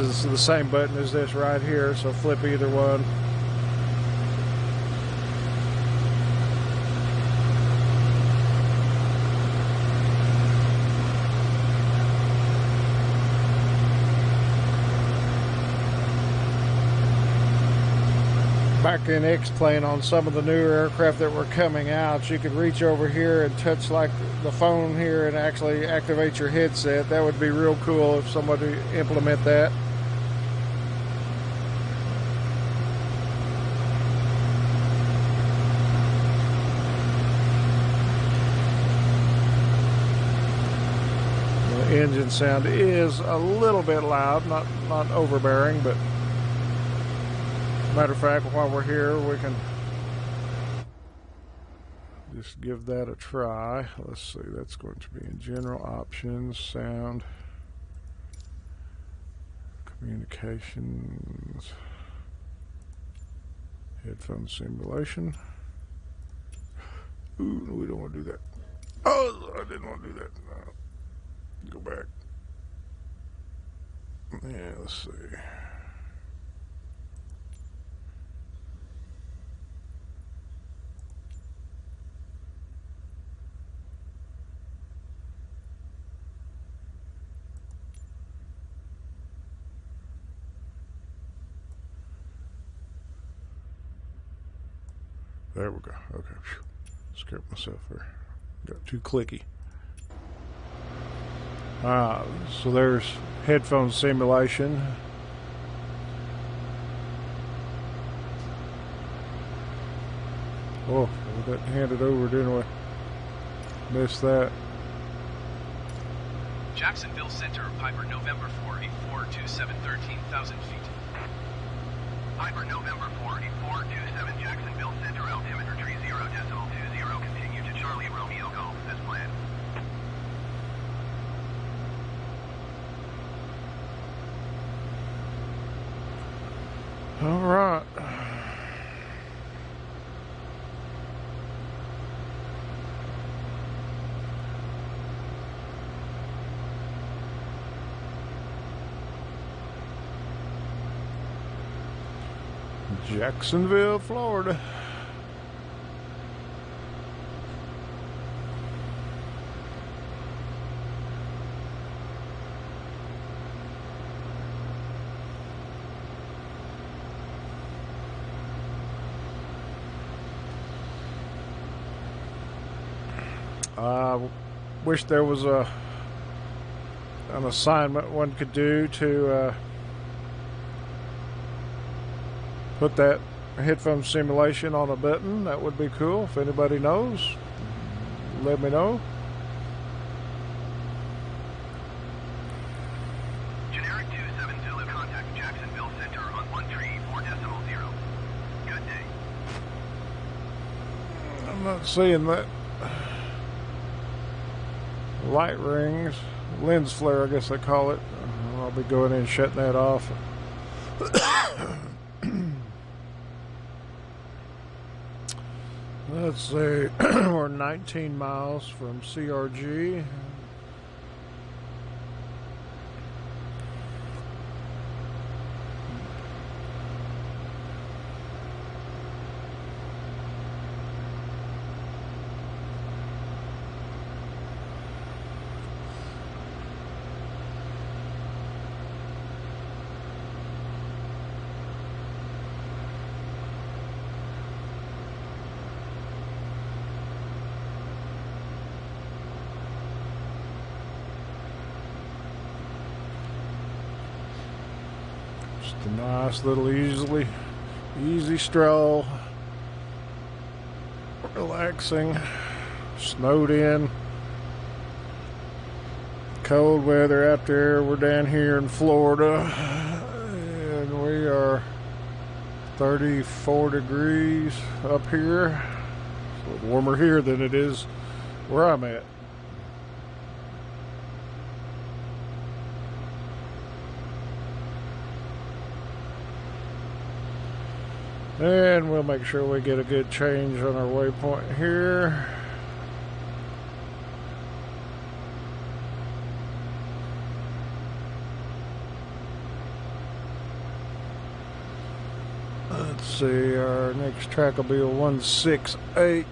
is the same button as this right here, so flip either one. Back in X-Plane on some of the newer aircraft that were coming out, you could reach over here and touch like the phone here and actually activate your headset. That would be real cool if somebody implement that. engine sound is a little bit loud, not overbearing, but matter of fact, while we're here, we can just give that a try. Let's see, that's going to be in general options, sound, communications, headphone simulation. Ooh, we don't want to do that. Oh, I didn't want to do that. No. Go back. Yeah, let's see. There we go. Okay. Scared myself there. Got too clicky. So there's headphone simulation. Oh, we got handed over, didn't we? Missed that. Jacksonville Center, Piper November 48427, 13,000 feet. Piper November 48427, Jacksonville Center, altimeter 30.20, continue to Charlie Romeo Golf as planned. All right. Jacksonville, Florida. I wish there was an assignment one could do to put that headphone simulation on a button. That would be cool. If anybody knows, let me know. Generic 27 Zulu, contact Jacksonville Center on 134.0. Good day. I'm not seeing that. Light rings, lens flare, I guess they call it. I'll be going in and shutting that off. Let's see, we're 19 miles from CRG. Just a nice little easy stroll. Relaxing. Snowed in. Cold weather out there. We're down here in Florida. And we are 34 degrees up here. It's a little warmer here than it is where I'm at. And we'll make sure we get a good change on our waypoint here. Let's see, our next track will be a 168.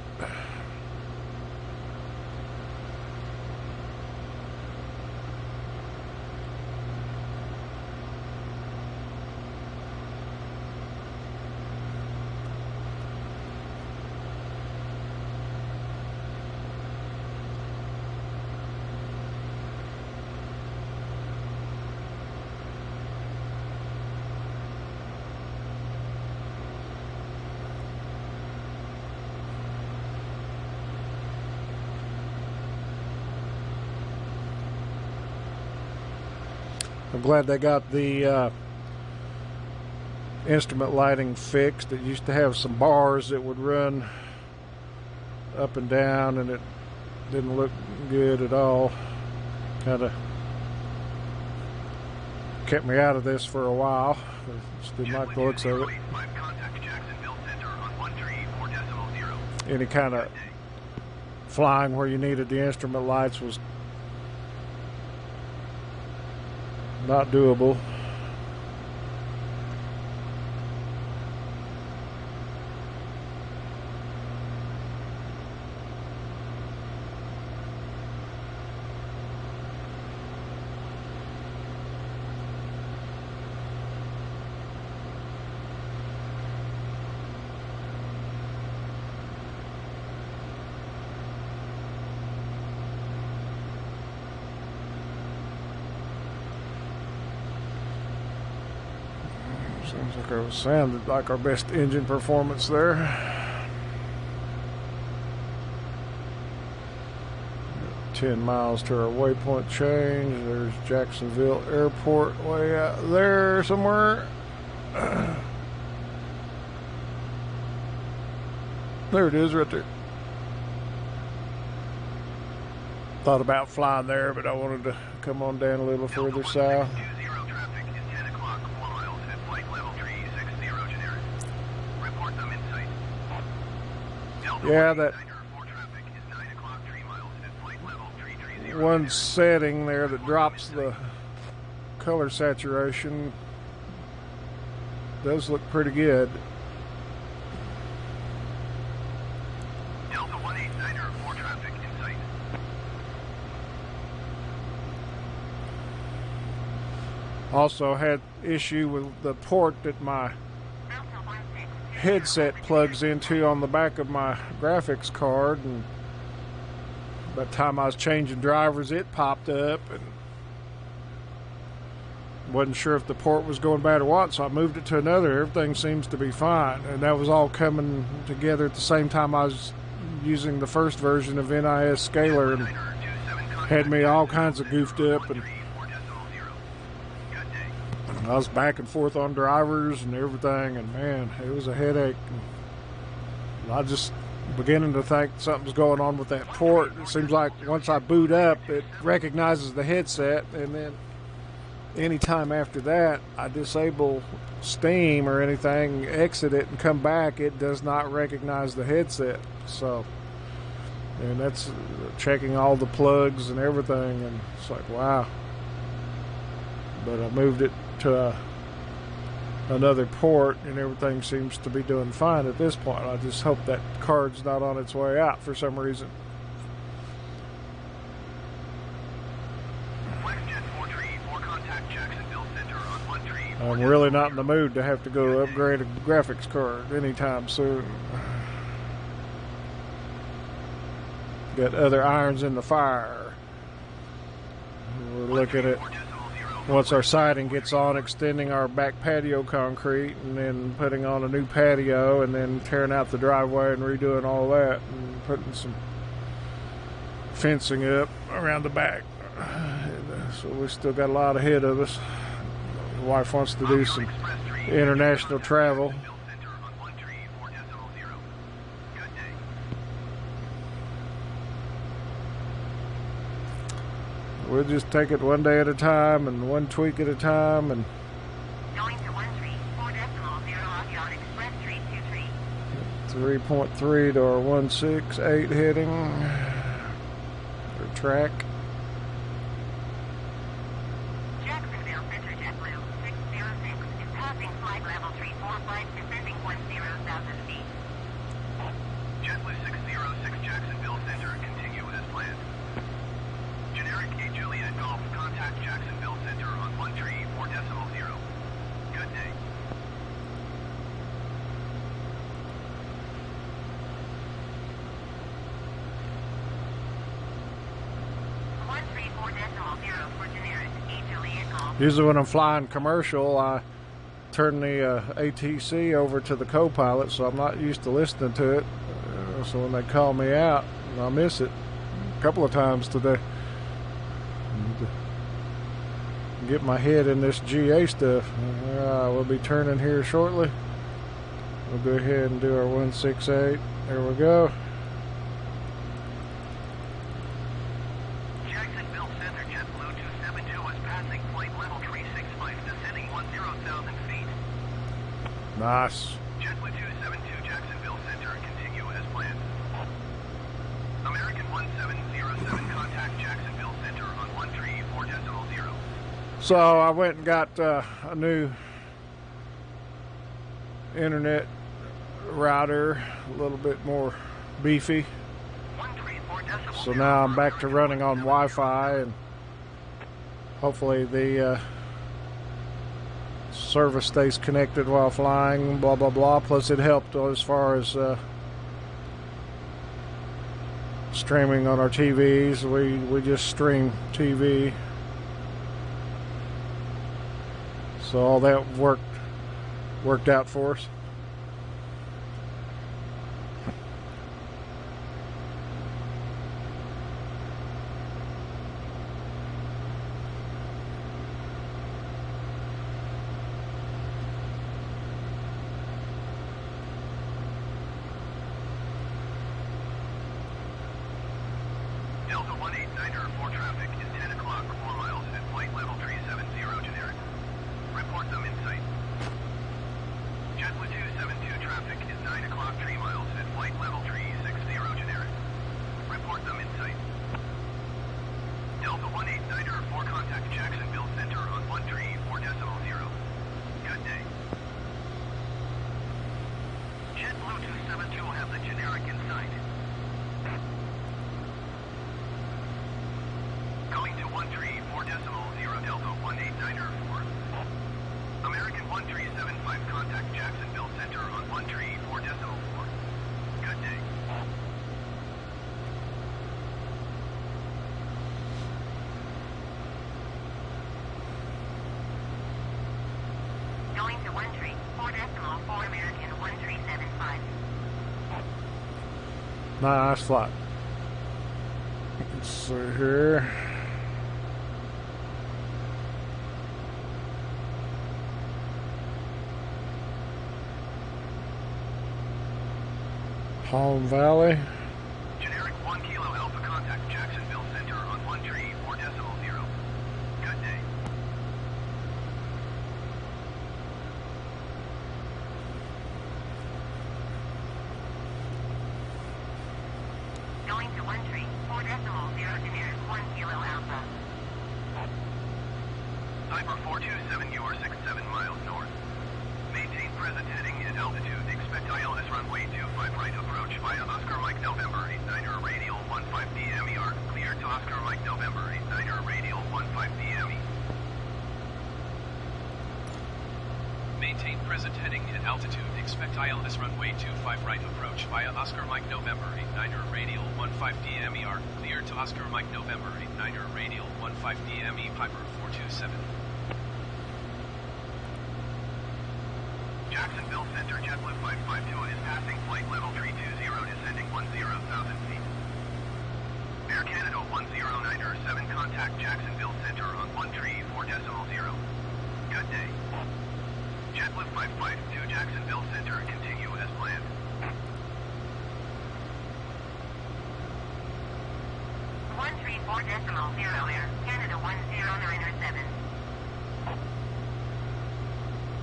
I'm glad they got the instrument lighting fixed. It used to have some bars that would run up and down, and it didn't look good at all. Kind of kept me out of this for a while. Just didn't like the looks of it. Any kind of flying where you needed the instrument lights was not doable. Seems like it sounded like our best engine performance there. 10 miles to our waypoint change. There's Jacksonville Airport way out there somewhere. There it is right there. Thought about flying there, but I wanted to come on down a little further south. Yeah, that one setting there that drops the color saturation does look pretty good. Delta 189er, 4 traffic in sight. Also had issue with the port that my headset plugs into on the back of my graphics card, and by the time I was changing drivers it popped up and wasn't sure if the port was going bad or what, so I moved it to another. Everything seems to be fine, and that was all coming together at the same time I was using the first version of NIS Scalar, and had me all kinds of goofed up, and I was back and forth on drivers and everything, and man, it was a headache. And I just beginning to think something's going on with that port. It seems like once I boot up, it recognizes the headset, and then anytime after that I disable Steam or anything, exit it and come back, it does not recognize the headset. So, and that's checking all the plugs and everything, and it's like, wow. But I moved it to another port, and everything seems to be doing fine at this point. I just hope that card's not on its way out for some reason. I'm really not in the mood to have to go upgrade a graphics card anytime soon. Got other irons in the fire. We're looking at, once our siding gets on, extending our back patio concrete, and then putting on a new patio, and then tearing out the driveway and redoing all that, and putting some fencing up around the back. So we still got a lot ahead of us. The wife wants to do some international travel. We'll just take it one day at a time and one tweak at a time. And Going to 134.0 on Express 323. 3.3 to our 168 heading. Or track. Jacksonville Center JetBlue 606 is passing flight level 345, descending 10,000 feet. JetBlue 606 Jacksonville Center, continue as planned. Generic A Juliet Golf, contact Jacksonville Center on 134.0. Good day. For generic A Juliet Golf. Usually when I'm flying commercial, I turn the ATC over to the co-pilot, so I'm not used to listening to it. So when they call me out, I miss it a couple of times today. get my head in this GA stuff. We'll be turning here shortly. We'll go ahead and do our 168. There we go. Jacksonville Center, JetBlue 272 is passing flight level 365, descending 10,000 feet. Nice. JetBlue 272 Jacksonville Center, continue as planned. American 1707, contact Jacksonville Center on 134.0. So I went and got a new internet router, a little bit more beefy. 134.0. So now I'm back to running on Wi-Fi, and hopefully the service stays connected while flying, blah blah blah. Plus it helped as far as streaming on our TVs. We just stream TV, so all that worked out for us. Delta 189er for traffic is 10 o'clock, 4 miles at flight level 370 generic. Report them in sight. JetBlue 272 traffic is 9 o'clock, 3 miles at flight level 360 generic. Report them in sight. Delta 189er for contact Jacksonville Center on 134.0. Good day. JetBlue 272 will have the generic in sight. Going to 134.0 Delta 189er 4. American 1375, contact Jacksonville Center on 134.4. Good day. Going to 134.4 American 1375. Nice flight. Let's see here. Palm Valley. Generic 1 Kilo Alpha, contact Jacksonville Center on 134.0. Good day. Going to 134.0 generic 1 Kilo Alpha. Piper 427, you are 67 miles north. Maintain present heading and altitude. Expect ILS runway 25 right approach via Oscar Mike November 89er radial 15 DMER. Cleared to Oscar Mike November 89er radial 15 DME. Maintain present heading and altitude. Expect ILS runway 25 right approach via Oscar Mike November 89er radial 15 DMER. Cleared to Oscar Mike November 89er radial 15 DME. Piper 427. Jacksonville Center, JetBlue 552 is passing flight level 320, descending 10,000 feet. Air Canada 109er 7, contact Jacksonville Center on 134.0. Good day. JetBlue 552 Jacksonville Center, continue as planned. One 134.0 Air Canada 109er 7.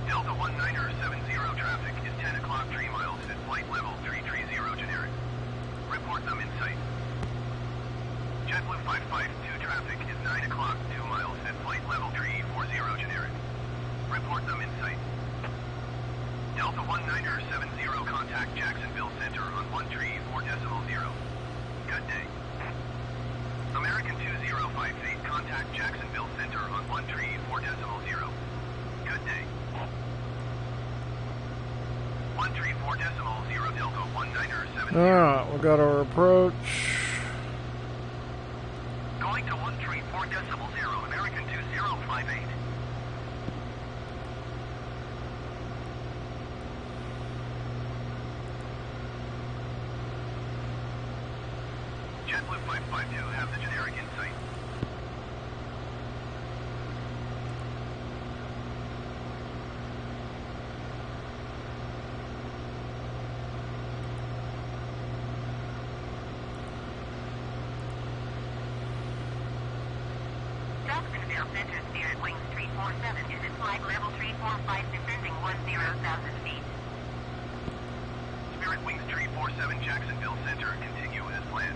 Delta 19er 70 traffic is 10 o'clock, 3 miles at flight level 330 generic. Report them in sight. JetBlue 552 traffic is 9 o'clock, 2 miles at flight level 340 generic. Report them in sight. Delta 19er 70, contact Jacksonville Center on 134.0. Good day. American 2058, contact Jacksonville Center on 134.0. Good day. 134.0 Delta 19er 70. Alright, we got our approach. Going to 134.0 American 2058. JetBlue 552 have the generic in sight. Jacksonville Center, Spirit Wings 347 is at flight level 345, descending 10,000 feet. Spirit Wings 347 Jacksonville Center, continue as planned.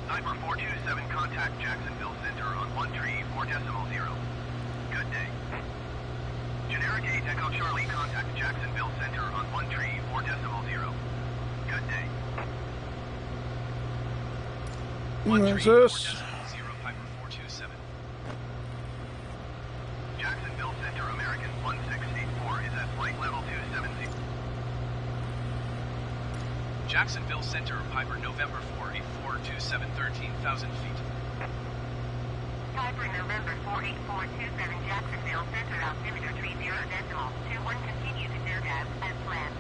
Sniper 427, contact Jacksonville Center on 134.0. Good day. Generic 8 Echo Charlie, contact Jacksonville Center on 134.0. Good day. That's us. 134.0 Piper 427. Jacksonville Center, American 1684 is at flight level 270. Jacksonville Center, Piper November 48427, 13,000 feet. Piper November 48427 Jacksonville Center, altimeter 30.21, continue to KDAB as planned.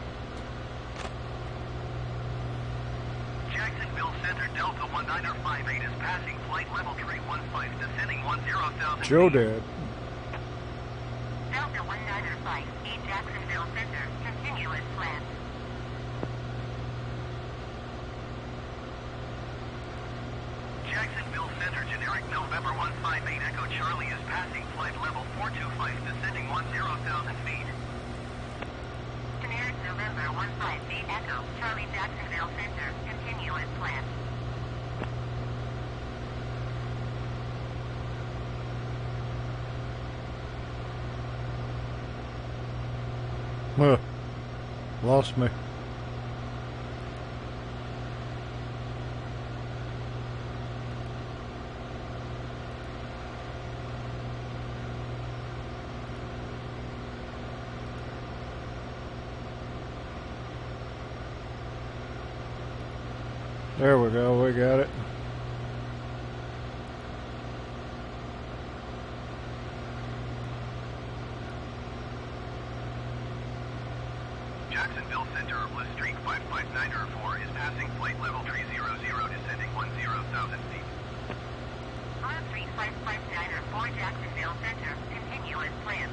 Jacksonville Center, Delta 1958 is passing flight level 315, descending 10,000 Joe feet. Dad. Delta 1958, Jacksonville Center, continue as planned. Jacksonville Center, generic November 158 Echo Charlie is passing flight level 425, descending 10,000 feet. Generic November 158 Echo, Charlie Jacksonville Center, continue as planned. Lost me. There we go, we got it. Jacksonville Center, Bliss Street 55904 is passing flight level 300, descending 10,000 feet. On 3559 Jacksonville Center, continue as planned.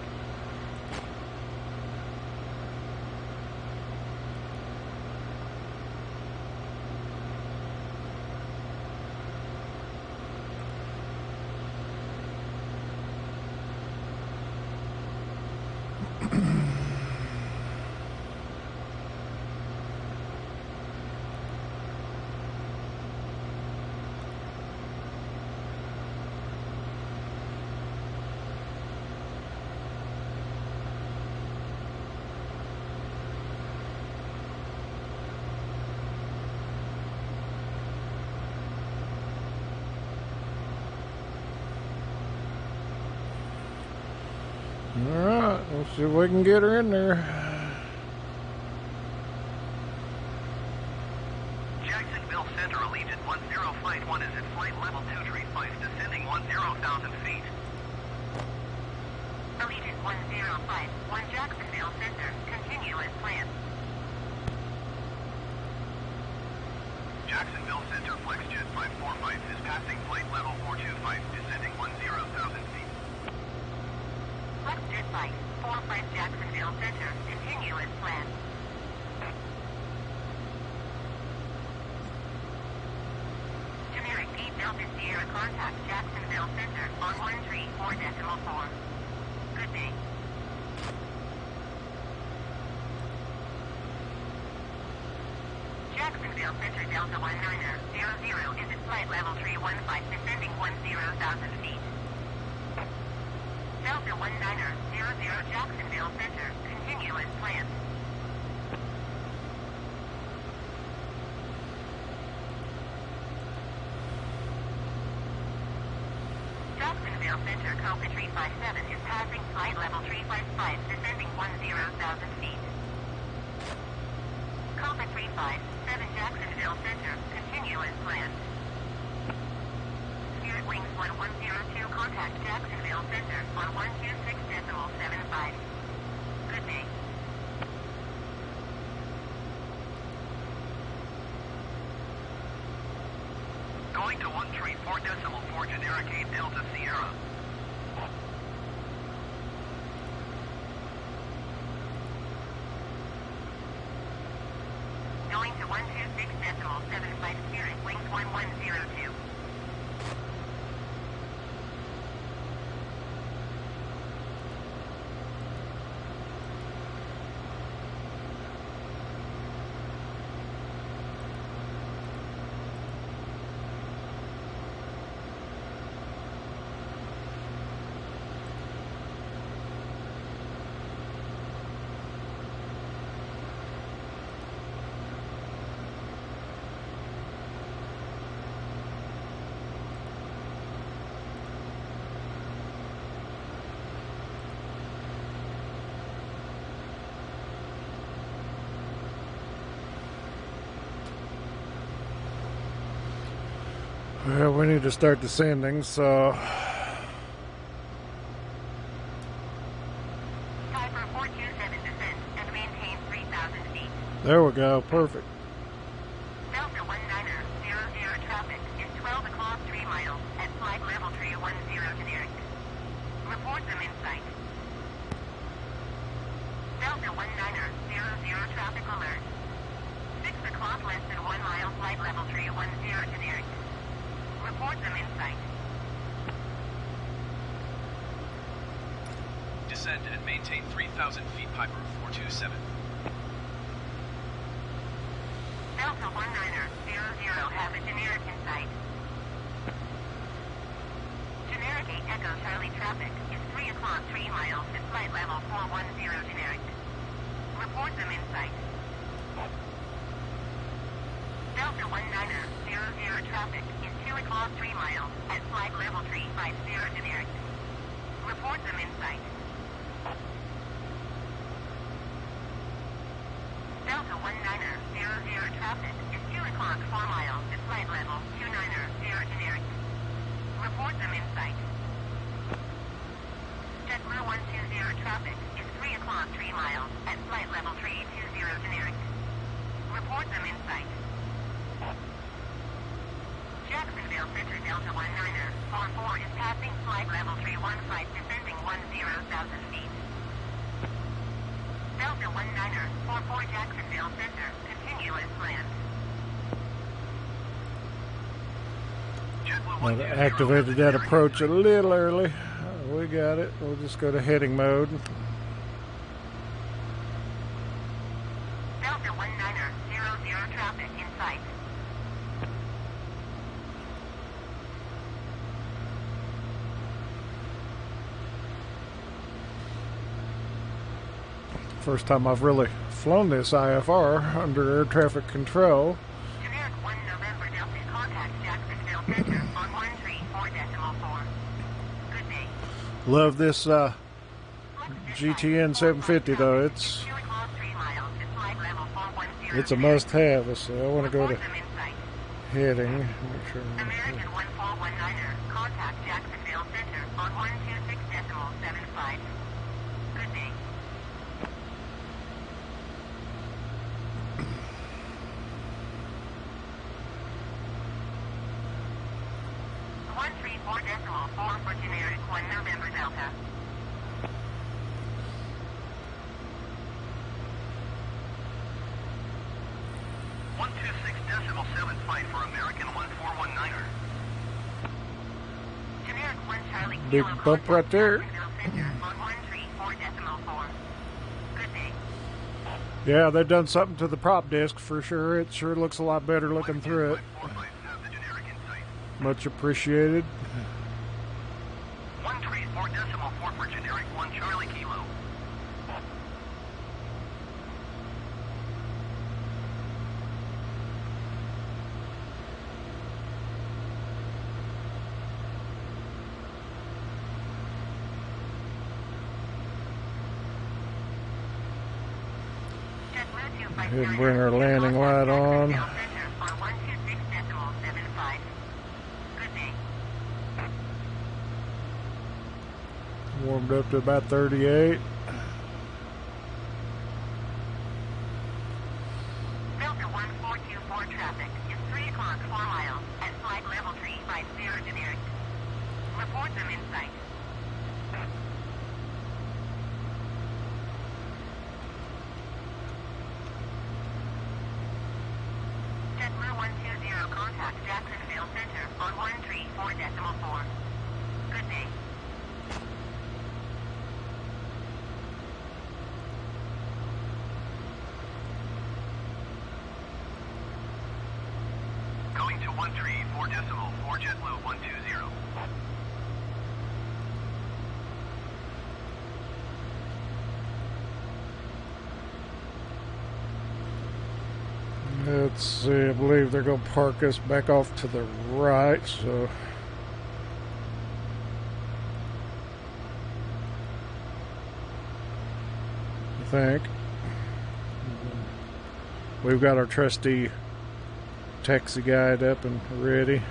Alright, let's see if we can get her in there. Jacksonville Center, Allegiant 1051 is at flight level 235, descending 10,000 feet. Allegiant 1051 Jacksonville Center, continue as planned. Jacksonville Center, FlexJet 545 is passing flight level 425, descending 10,000 feet. FlexJet 545 Jacksonville Center, continue as planned. Generic 8 Delta Sierra, contact Jacksonville Center on 134.4. Good day. Jacksonville Center, Delta 1900 is at flight level 315, descending 10,000 feet. Delta 1900 Jacksonville Center, continue as planned. Jacksonville Center, Copa 357 is passing flight level 355, descending 10,000 feet. Copa 357 Jacksonville Center, continue as planned. Spirit Wings 1102, contact Jacksonville Center on 126.75. Good day. Going to 134.4, generic 8 Delta Sierra. 134.4 Delta Sierra, Spirit Wings 1102 is passing flight level 355, descending 10,000 feet. Jacksonville Center, Delta 1900 is at flight level 315, descending 10,000 feet. Delta 1900 Jacksonville Center, continue as planned. Jacksonville Center, Delta 1900 is at flight level 355, descending 10,000 feet. Well, we need to start descending, so Piper 427 descend and maintain 3,000 feet. there we go. Perfect. Delta 1900 traffic is 12 o'clock 3 miles at flight level 310 generic. Report them in sight. Delta 1900 traffic alert. 6 o'clock less than 1 mile flight level 310 generic. Report them in sight. Descend and maintain 3,000 feet, Piper 427. Delta 1900 have a generic in sight. Generic 8 Echo Charlie traffic is 3 o'clock 3 miles at flight level 410 generic. Report them in sight. Delta 1900 traffic is 2 o'clock 3 miles at flight level 350 generic. Report them in sight. Delta 1900 traffic is 2 o'clock 4 miles at flight level 290 generic. Report them in sight. JetBlue 120 traffic is 3 o'clock 3 miles at flight level 320 generic. Report them in sight. Jacksonville Center Delta 1944 is passing flight level 315 descending 10,000 feet. Delta 1944 Jacksonville Center, continuous land. JetBlue I've 120 activated that approach a little early. We got it. We'll just go to heading mode. Delta 1900 traffic in sight. First time I've really flown this IFR under air traffic control. Generic 1 November Delta contact Jacksonville Center on 134.4. Good day. Love this GTN 750 though. It's 2 o'clock 3 miles at flight level 410. a must-have. So I want to go Report to them in sight. heading. Make sure. American 1419er, contact Jacksonville Center on 126.75. Good day. One 134.4 for generic 1 November Delta. One 26.75 for American 1419er. Generic 1 Charlie Big Kilo bump right there. Jacksonville Center on 134.4. Good day. Yeah, they've done something to the prop disc for sure. It sure looks a lot better looking through it. 45 have the generic in sight. Much appreciated. 134.4 for generic 1 Charlie Kilo. Go ahead and bring our landing light on. Warmed up to about 38. Delta 1424 traffic is 3 o'clock 4 miles at flight level 350 generic. Report them in sight. JetBlue 120 contact Jacksonville Center on 134.4. Good day. Going to 134.4 JetBlue 120. Let's see, I believe they're going to park us back off to the right, so I think we've got our trusty taxi guide up and ready.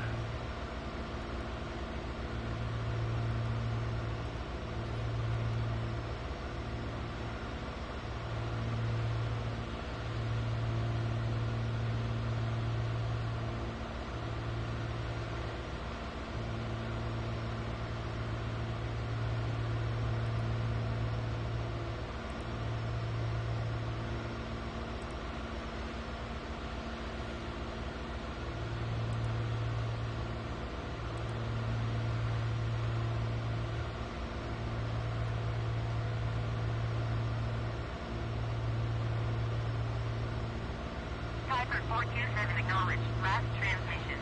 427 acknowledged. Last transmission.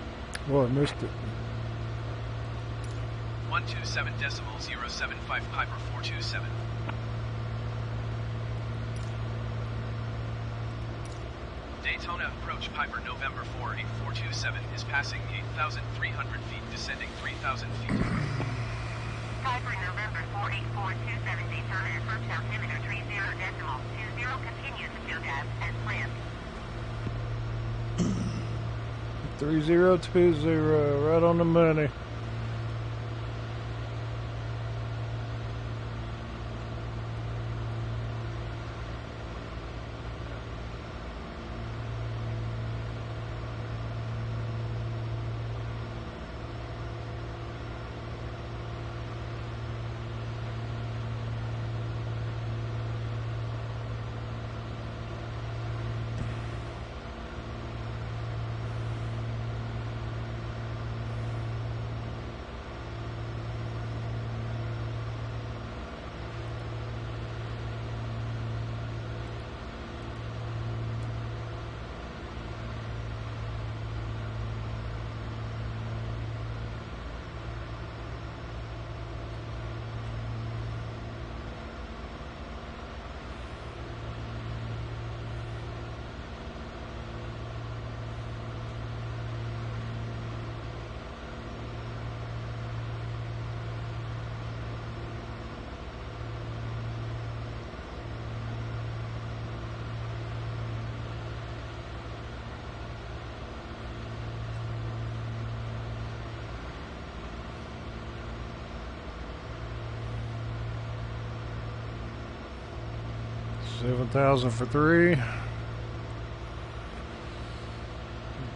Well, I missed it. 127.075 Piper 427. Daytona approach Piper November 48427 is passing 8,300 feet, descending 3,000 feet. Piper November 48427 Daytona approach altimeter 30.20 continues to gas as planned. 3020, right on the money. $7,000 for 3.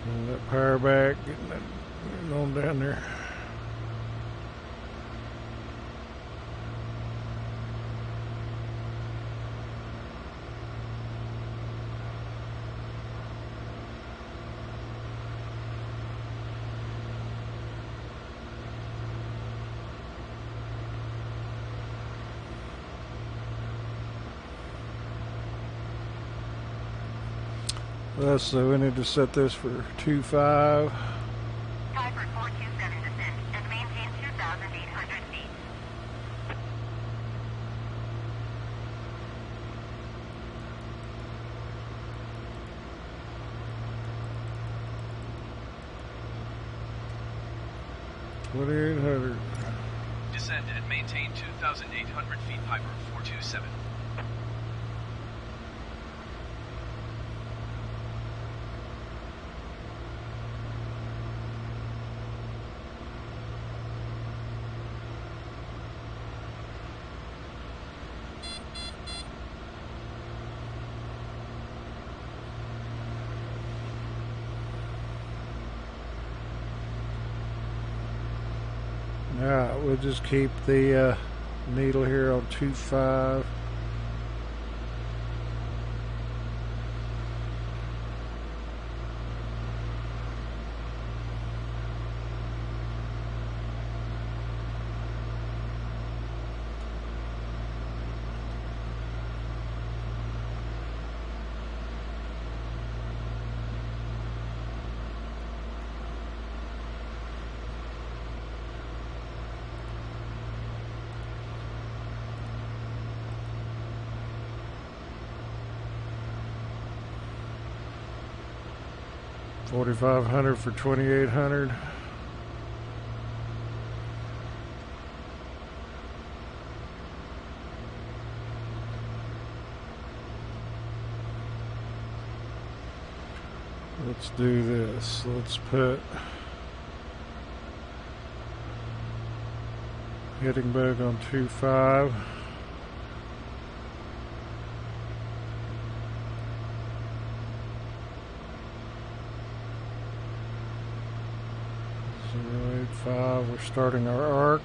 Getting that power back, getting on down there. So we need to set this for 2.5. Piper 427 descend and maintain 2,800 feet. $2,800. Descend and maintain 2,800 feet Piper 427. Alright, we'll just keep the needle here on 2.5. $4,500 for 2,800. Let's do this. Let's put hitting bug on 2.5. We're starting our arc.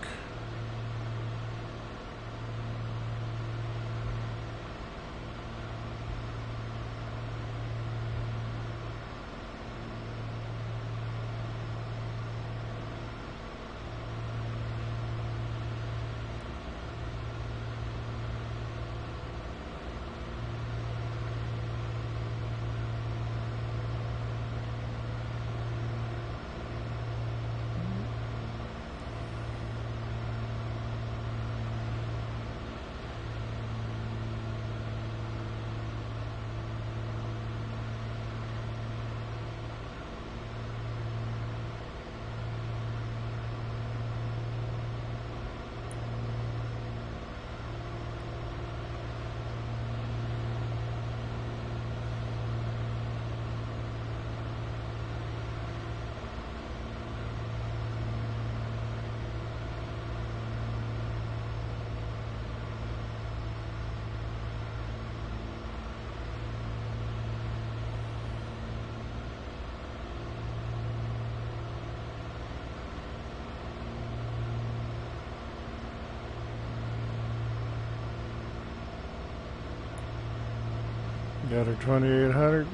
Got her 2800.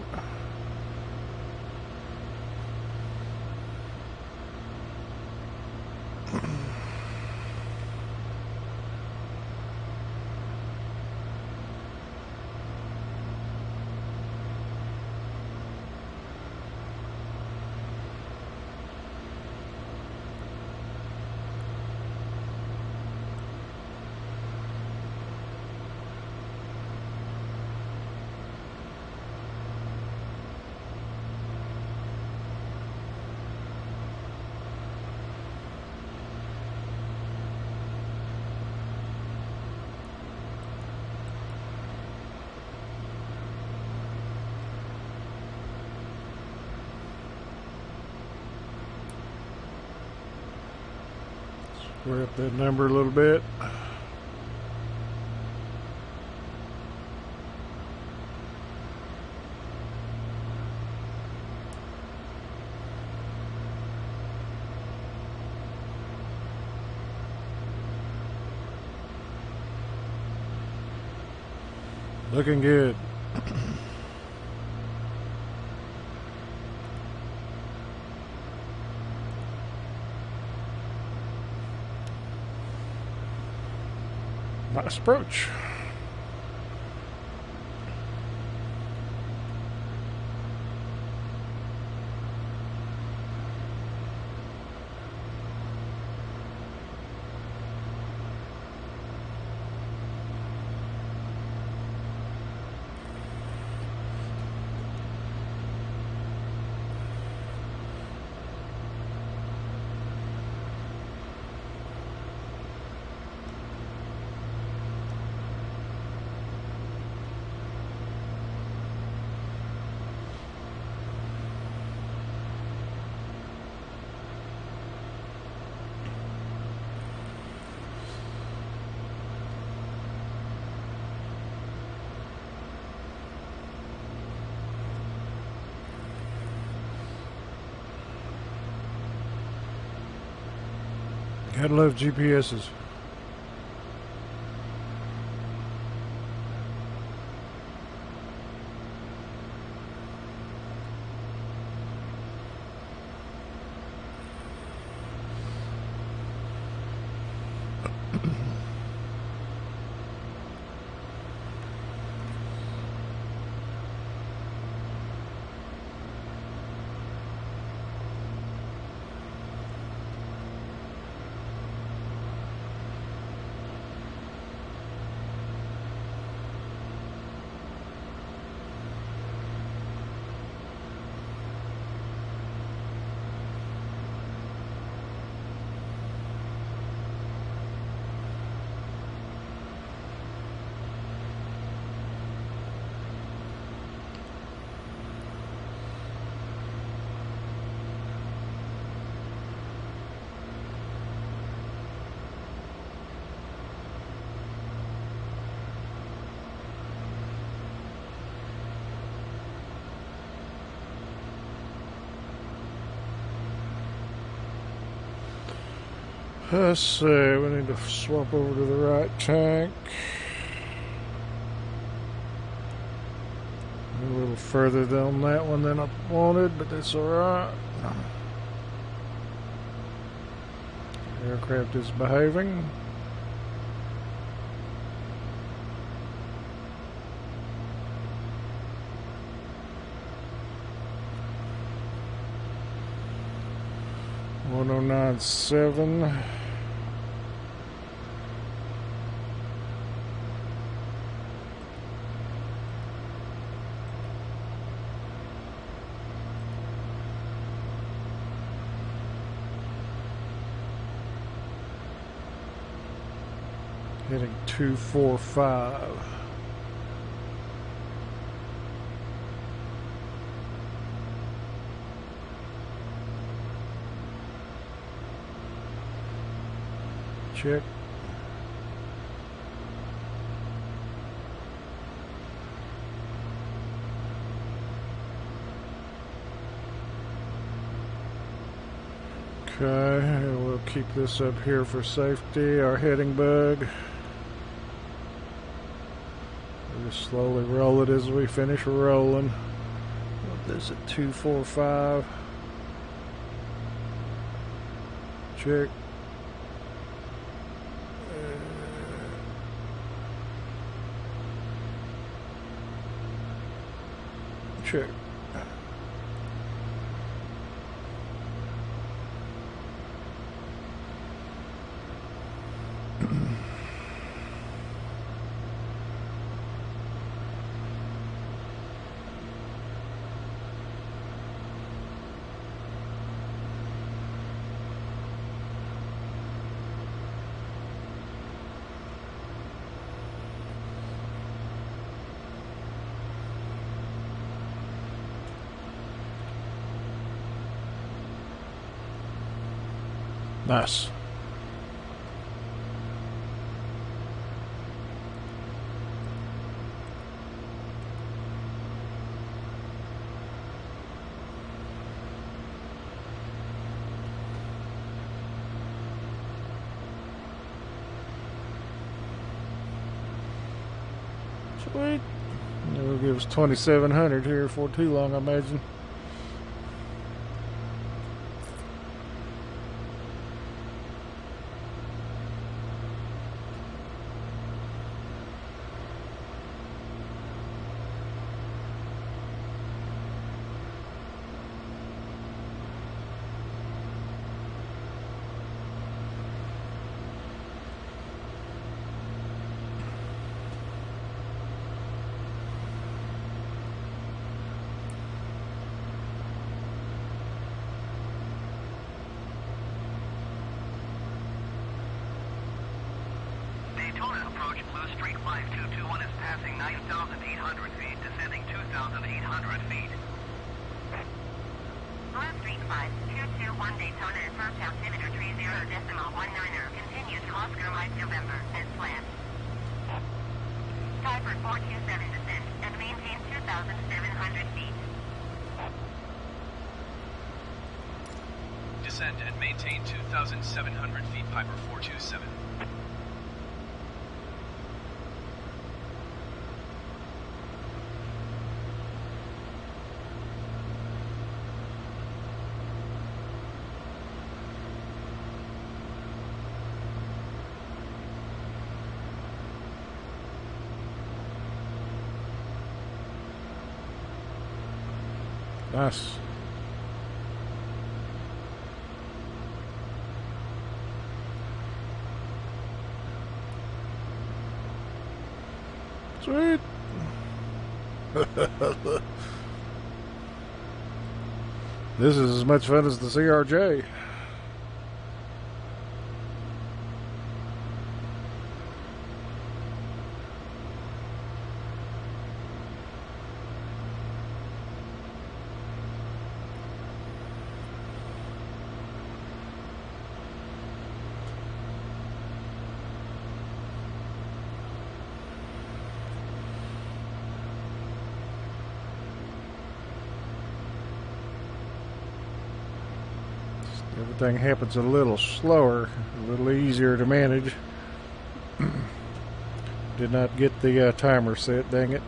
Square up that number a little bit. Looking good. Nice approach. Gotta love GPSs. Let's see, we need to swap over to the right tank. A little further down that one than I wanted, but that's alright. Aircraft is behaving. .1097. Hitting 245. Check. Okay, we'll keep this up here for safety. Our heading bug. Just slowly roll it as we finish rolling. Put this at 245. Check. Check. Nice. Sweet. It'll give us 2,700 here before too long, I imagine. Daytona approach Blue Street 5221 is passing 9,800 feet, descending 2,800 feet. Blue Street 5221 Daytona approach altimeter 30.19er. Continues to Oscar Mike November as planned. Typer 427 descent and maintain 2,700 feet. Descend and maintain 2,700 feet, Piper 427. Nice. Sweet. This is as much fun as the CRJ. Everything happens a little slower, a little easier to manage. Did not get the timer set, dang it.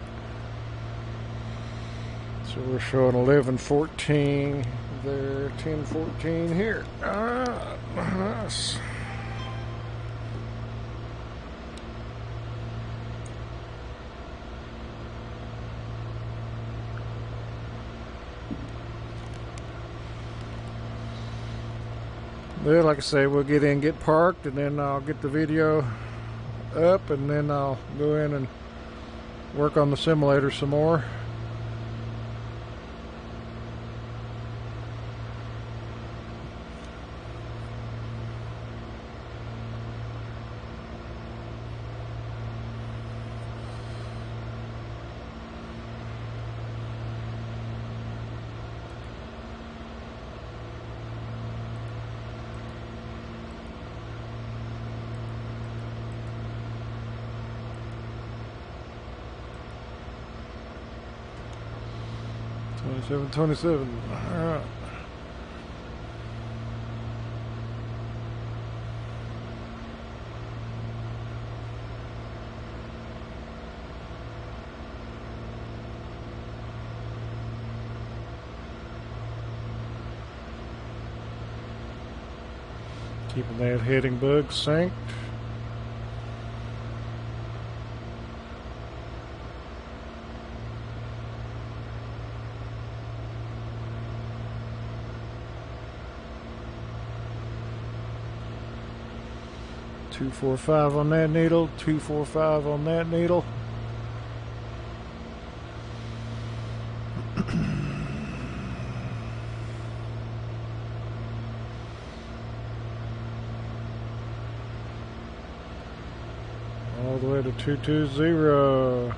So we're showing 11:14 there, 10:14 here. Nice. Well, like I say, we'll get in, get parked, and then I'll get the video up, and then I'll go in and work on the simulator some more. $27.27. All right. Keeping that heading bug synced. .245 on that needle, 245 on that needle. All the way to 220.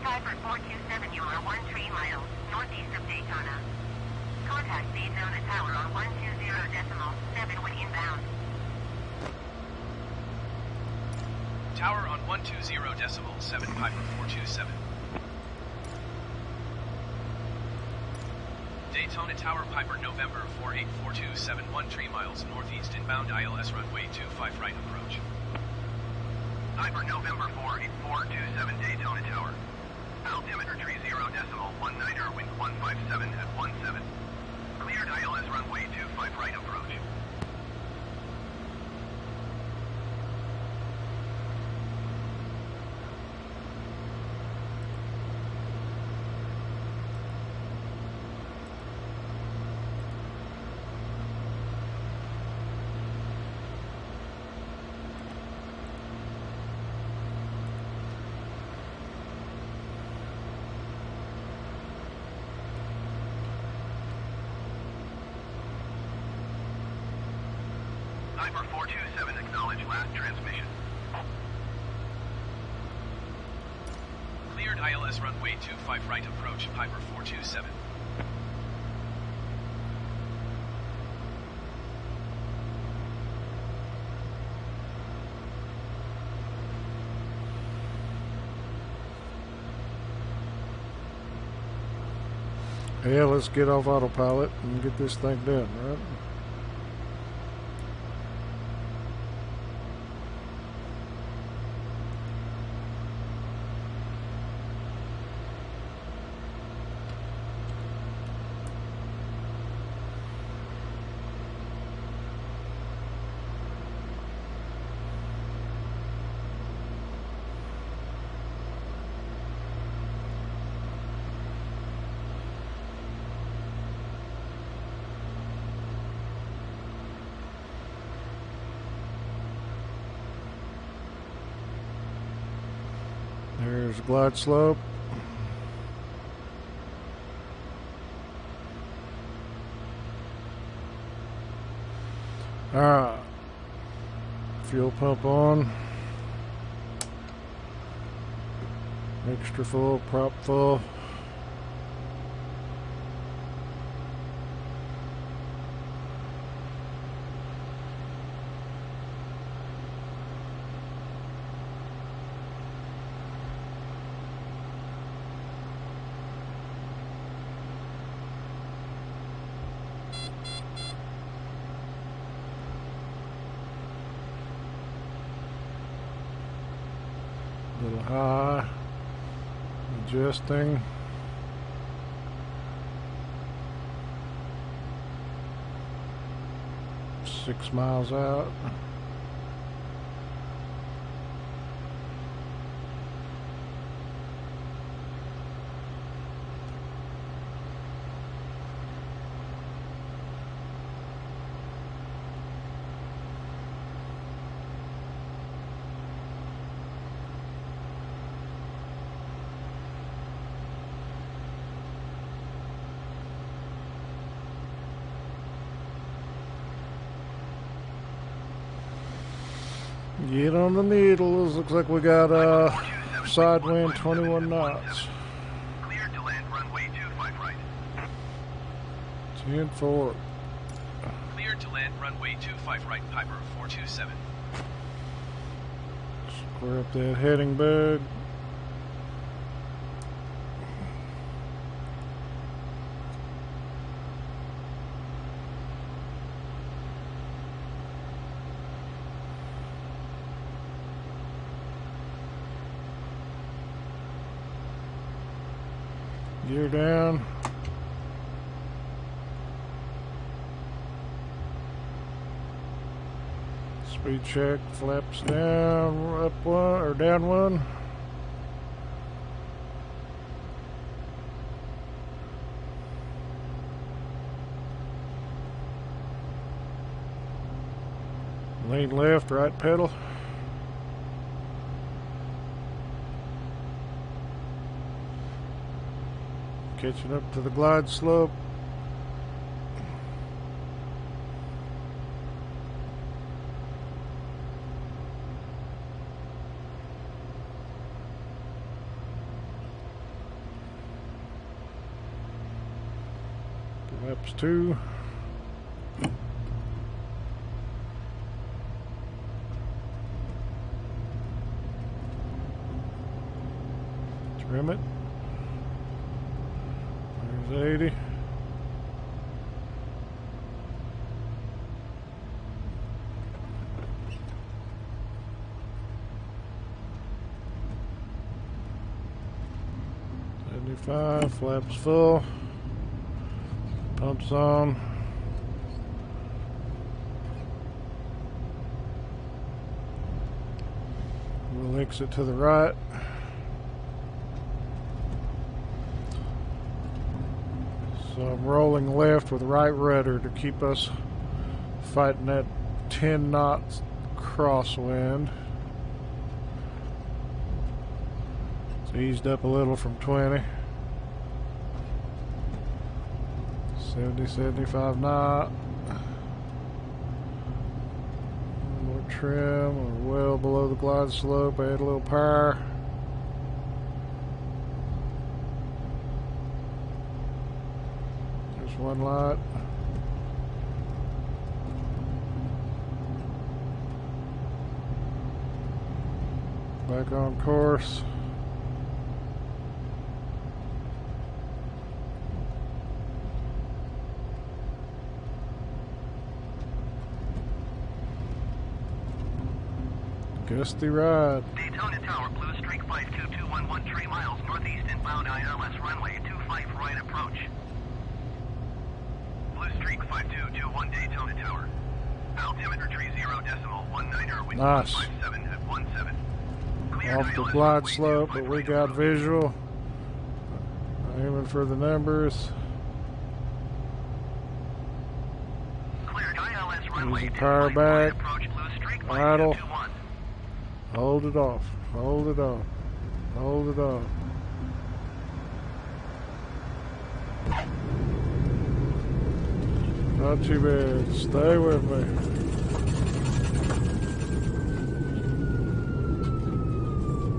Piper 427, you are 13 miles northeast of Daytona. Contact Daytona Tower on 120.7 when inbound. Tower on 120.7 Piper 427. Daytona Tower Piper November 48427 13 miles northeast inbound ILS runway 25 right approach. Piper November 48427 Daytona Tower. Altimeter 30.19er, wind 157 at 17. Cleared ILS runway 25 right approach. Piper 427, acknowledge last transmission. Cleared ILS runway 25 right approach Piper 427. Yeah, let's get off autopilot and get this thing done, right? There's glide slope. Alright. Fuel pump on. Extra full, prop full. Little high, adjusting. Six miles out. Get on the needles. Looks like we got side wind 21 knots. Cleared to land runway 25 right. 10-4. Cleared to land runway 25 right, Piper 427. Square up that heading bug. Gear down. Speed check, flaps down, up one, or down one. Lean left, right pedal. Catching up to the glide slope. Laps 2. Trim it. There's 80. Flaps full, pumps on. We'll exit to the right. So I'm rolling left with right rudder to keep us fighting that 10 knots crosswind. It's eased up a little from 20. 70, 75 knot. More trim, we're well below the glide slope. Add a little power. There's one light. Back on course. Gusty ride. Daytona Tower, Blue Streak 52211, 3 miles northeast inbound ILS runway 25 right approach. Blue Streak 5221, Daytona Tower. Altimeter tree 0.19er, wind Nice. 57 at 17. Cleared Off the ILS glide runway slope, 25 but we right got approach. visual. Aiming for the numbers. Cleared ILS runway Using power 25 right back. approach, Blue Streak Idle. 5221. Hold it off. Hold it off. Hold it off. Not too bad. Stay with me.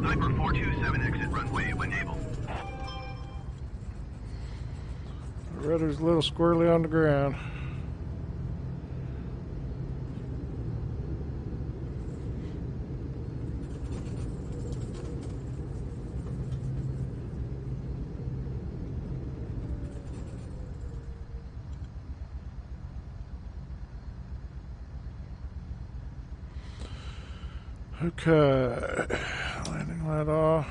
Piper 427, exit runway when able. The rudder's a little squirrely on the ground. Okay, landing light off,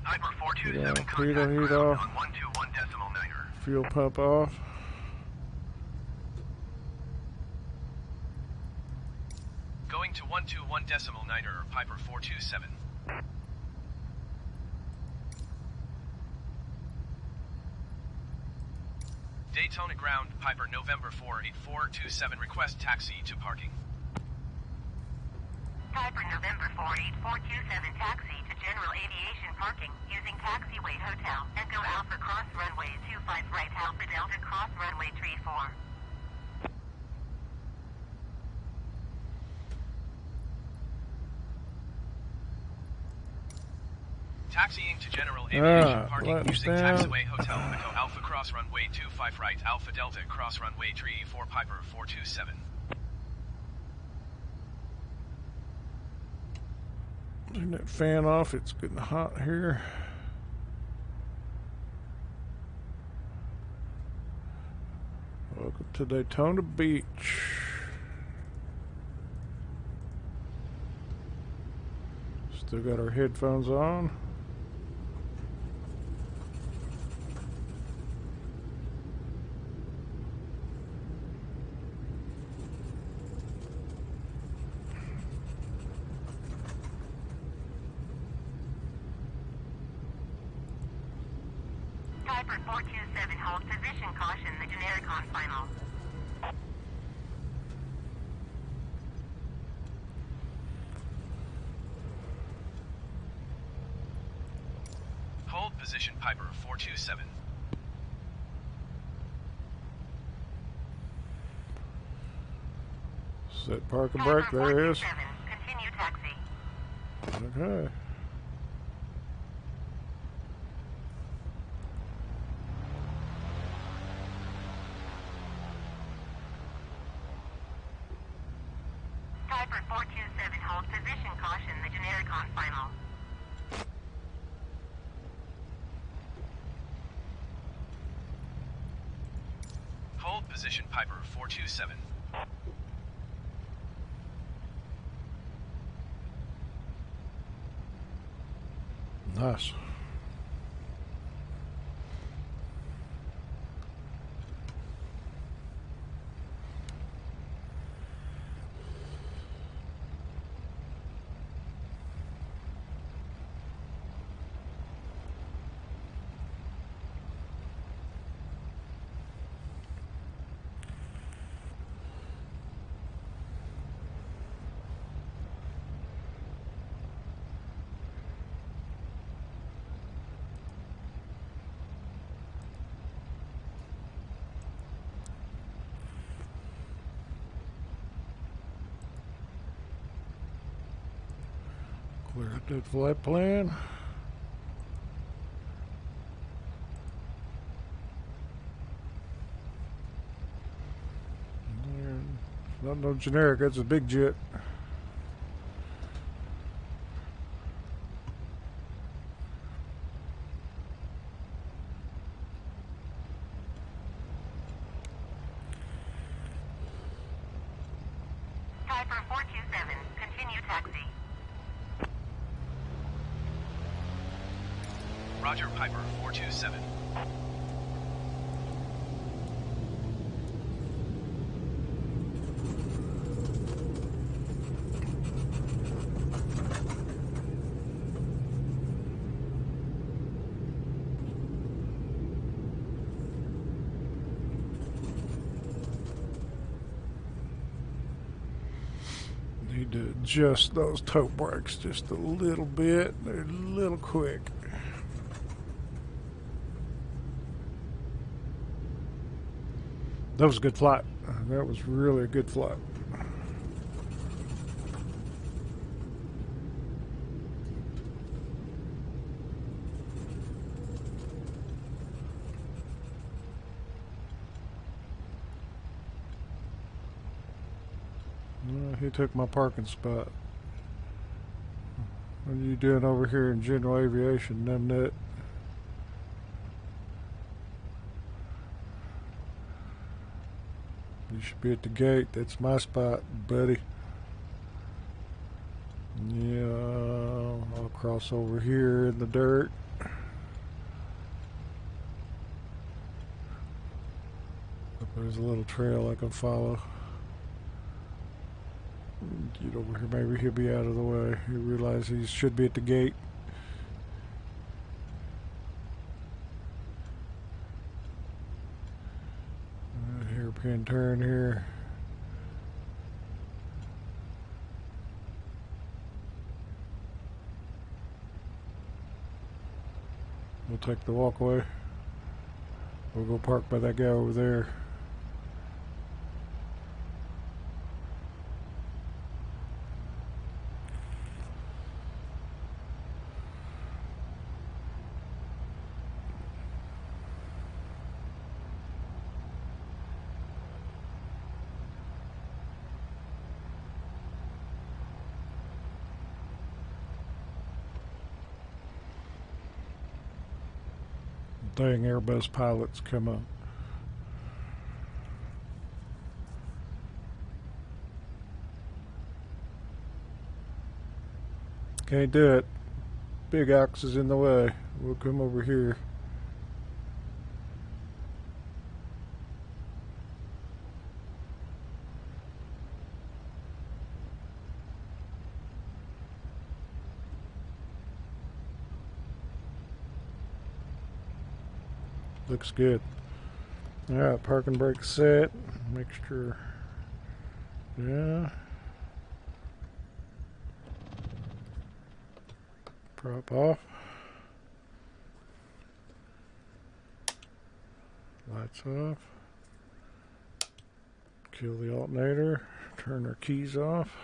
Piper 427, Yeah, contact heat ground off. on 121.9er. fuel pump off. Going to 121.9er, Piper 427. Daytona ground, Piper November 48427, request taxi to parking. Piper November 48427, taxi to General Aviation Parking using taxiway hotel. Echo Alpha cross runway 25 right, Alpha Delta cross runway 34. Taxiing to general aviation parking flatten using down. taxiway hotel Echo Alpha Cross Runway 25 right, Alpha Delta Cross Runway 34 Piper 427. Turn that fan off, it's getting hot here. Welcome to Daytona Beach. Still got our headphones on. Piper 427, hold position, caution, the generic on final. Hold position Piper 427. Set park and brake, there it is. Continue taxi. Okay. Piper 427, hold position, caution, the generic on final. Hold position Piper 427. Nice. Clear up that flight plan. Not no generic, that's a big jet. Piper 427, continue taxi. Roger Piper 427. Need to adjust those toe brakes just a little bit. They're a little quick. That was a good flight. That was really a good flight. He took my parking spot. What are you doing over here in general aviation, numbnut? You should be at the gate. That's my spot, buddy. Yeah, I'll cross over here in the dirt. There's a little trail I can follow. Get over here, maybe he'll be out of the way. He realizes he should be at the gate. Hairpin turn here. We'll take the walkway. We'll go park by that guy over there. thing Airbus pilots come up. Can't do it. Big ox is in the way. We'll come over here. Looks good. Alright, parking brake set. Mixture. Yeah. Prop off. Lights off. Kill the alternator. Turn our keys off.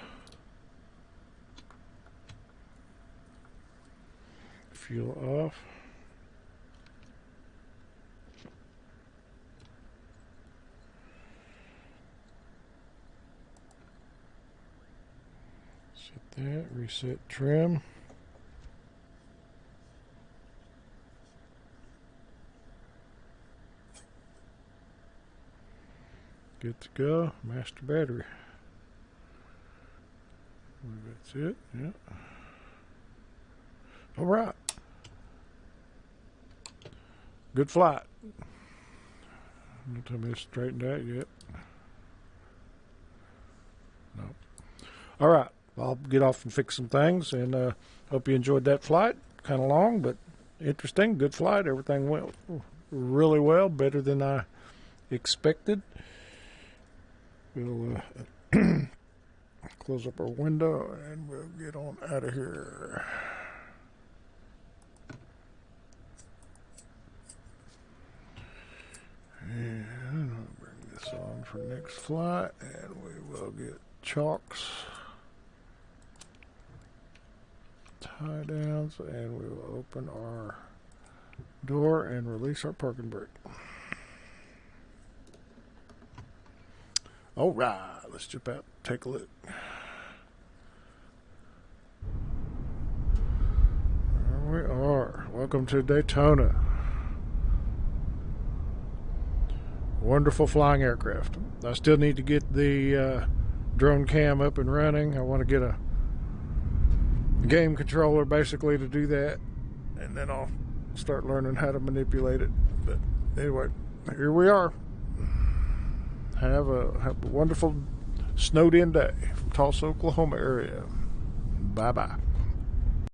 Fuel off. Set that. Reset trim. Good to go. Master battery. That's it. Yeah. All right. Good flight. Don't tell me it's straightened out yet. No. All right. I'll get off and fix some things, and hope you enjoyed that flight. Kind of long, but interesting. Good flight. Everything went really well. Better than I expected. We'll close up our window and we'll get on out of here. And I'll bring this on for next flight, and we will get chocks, tie downs, and we will open our door and release our parking brake. All right, let's jump out and take a look. There we are. Welcome to Daytona. Wonderful flying aircraft. I still need to get the drone cam up and running. I want to get a game controller basically to do that, and then I'll start learning how to manipulate it. But anyway, here we are. Have a wonderful snowed in day from Tulsa, Oklahoma area. Bye-bye.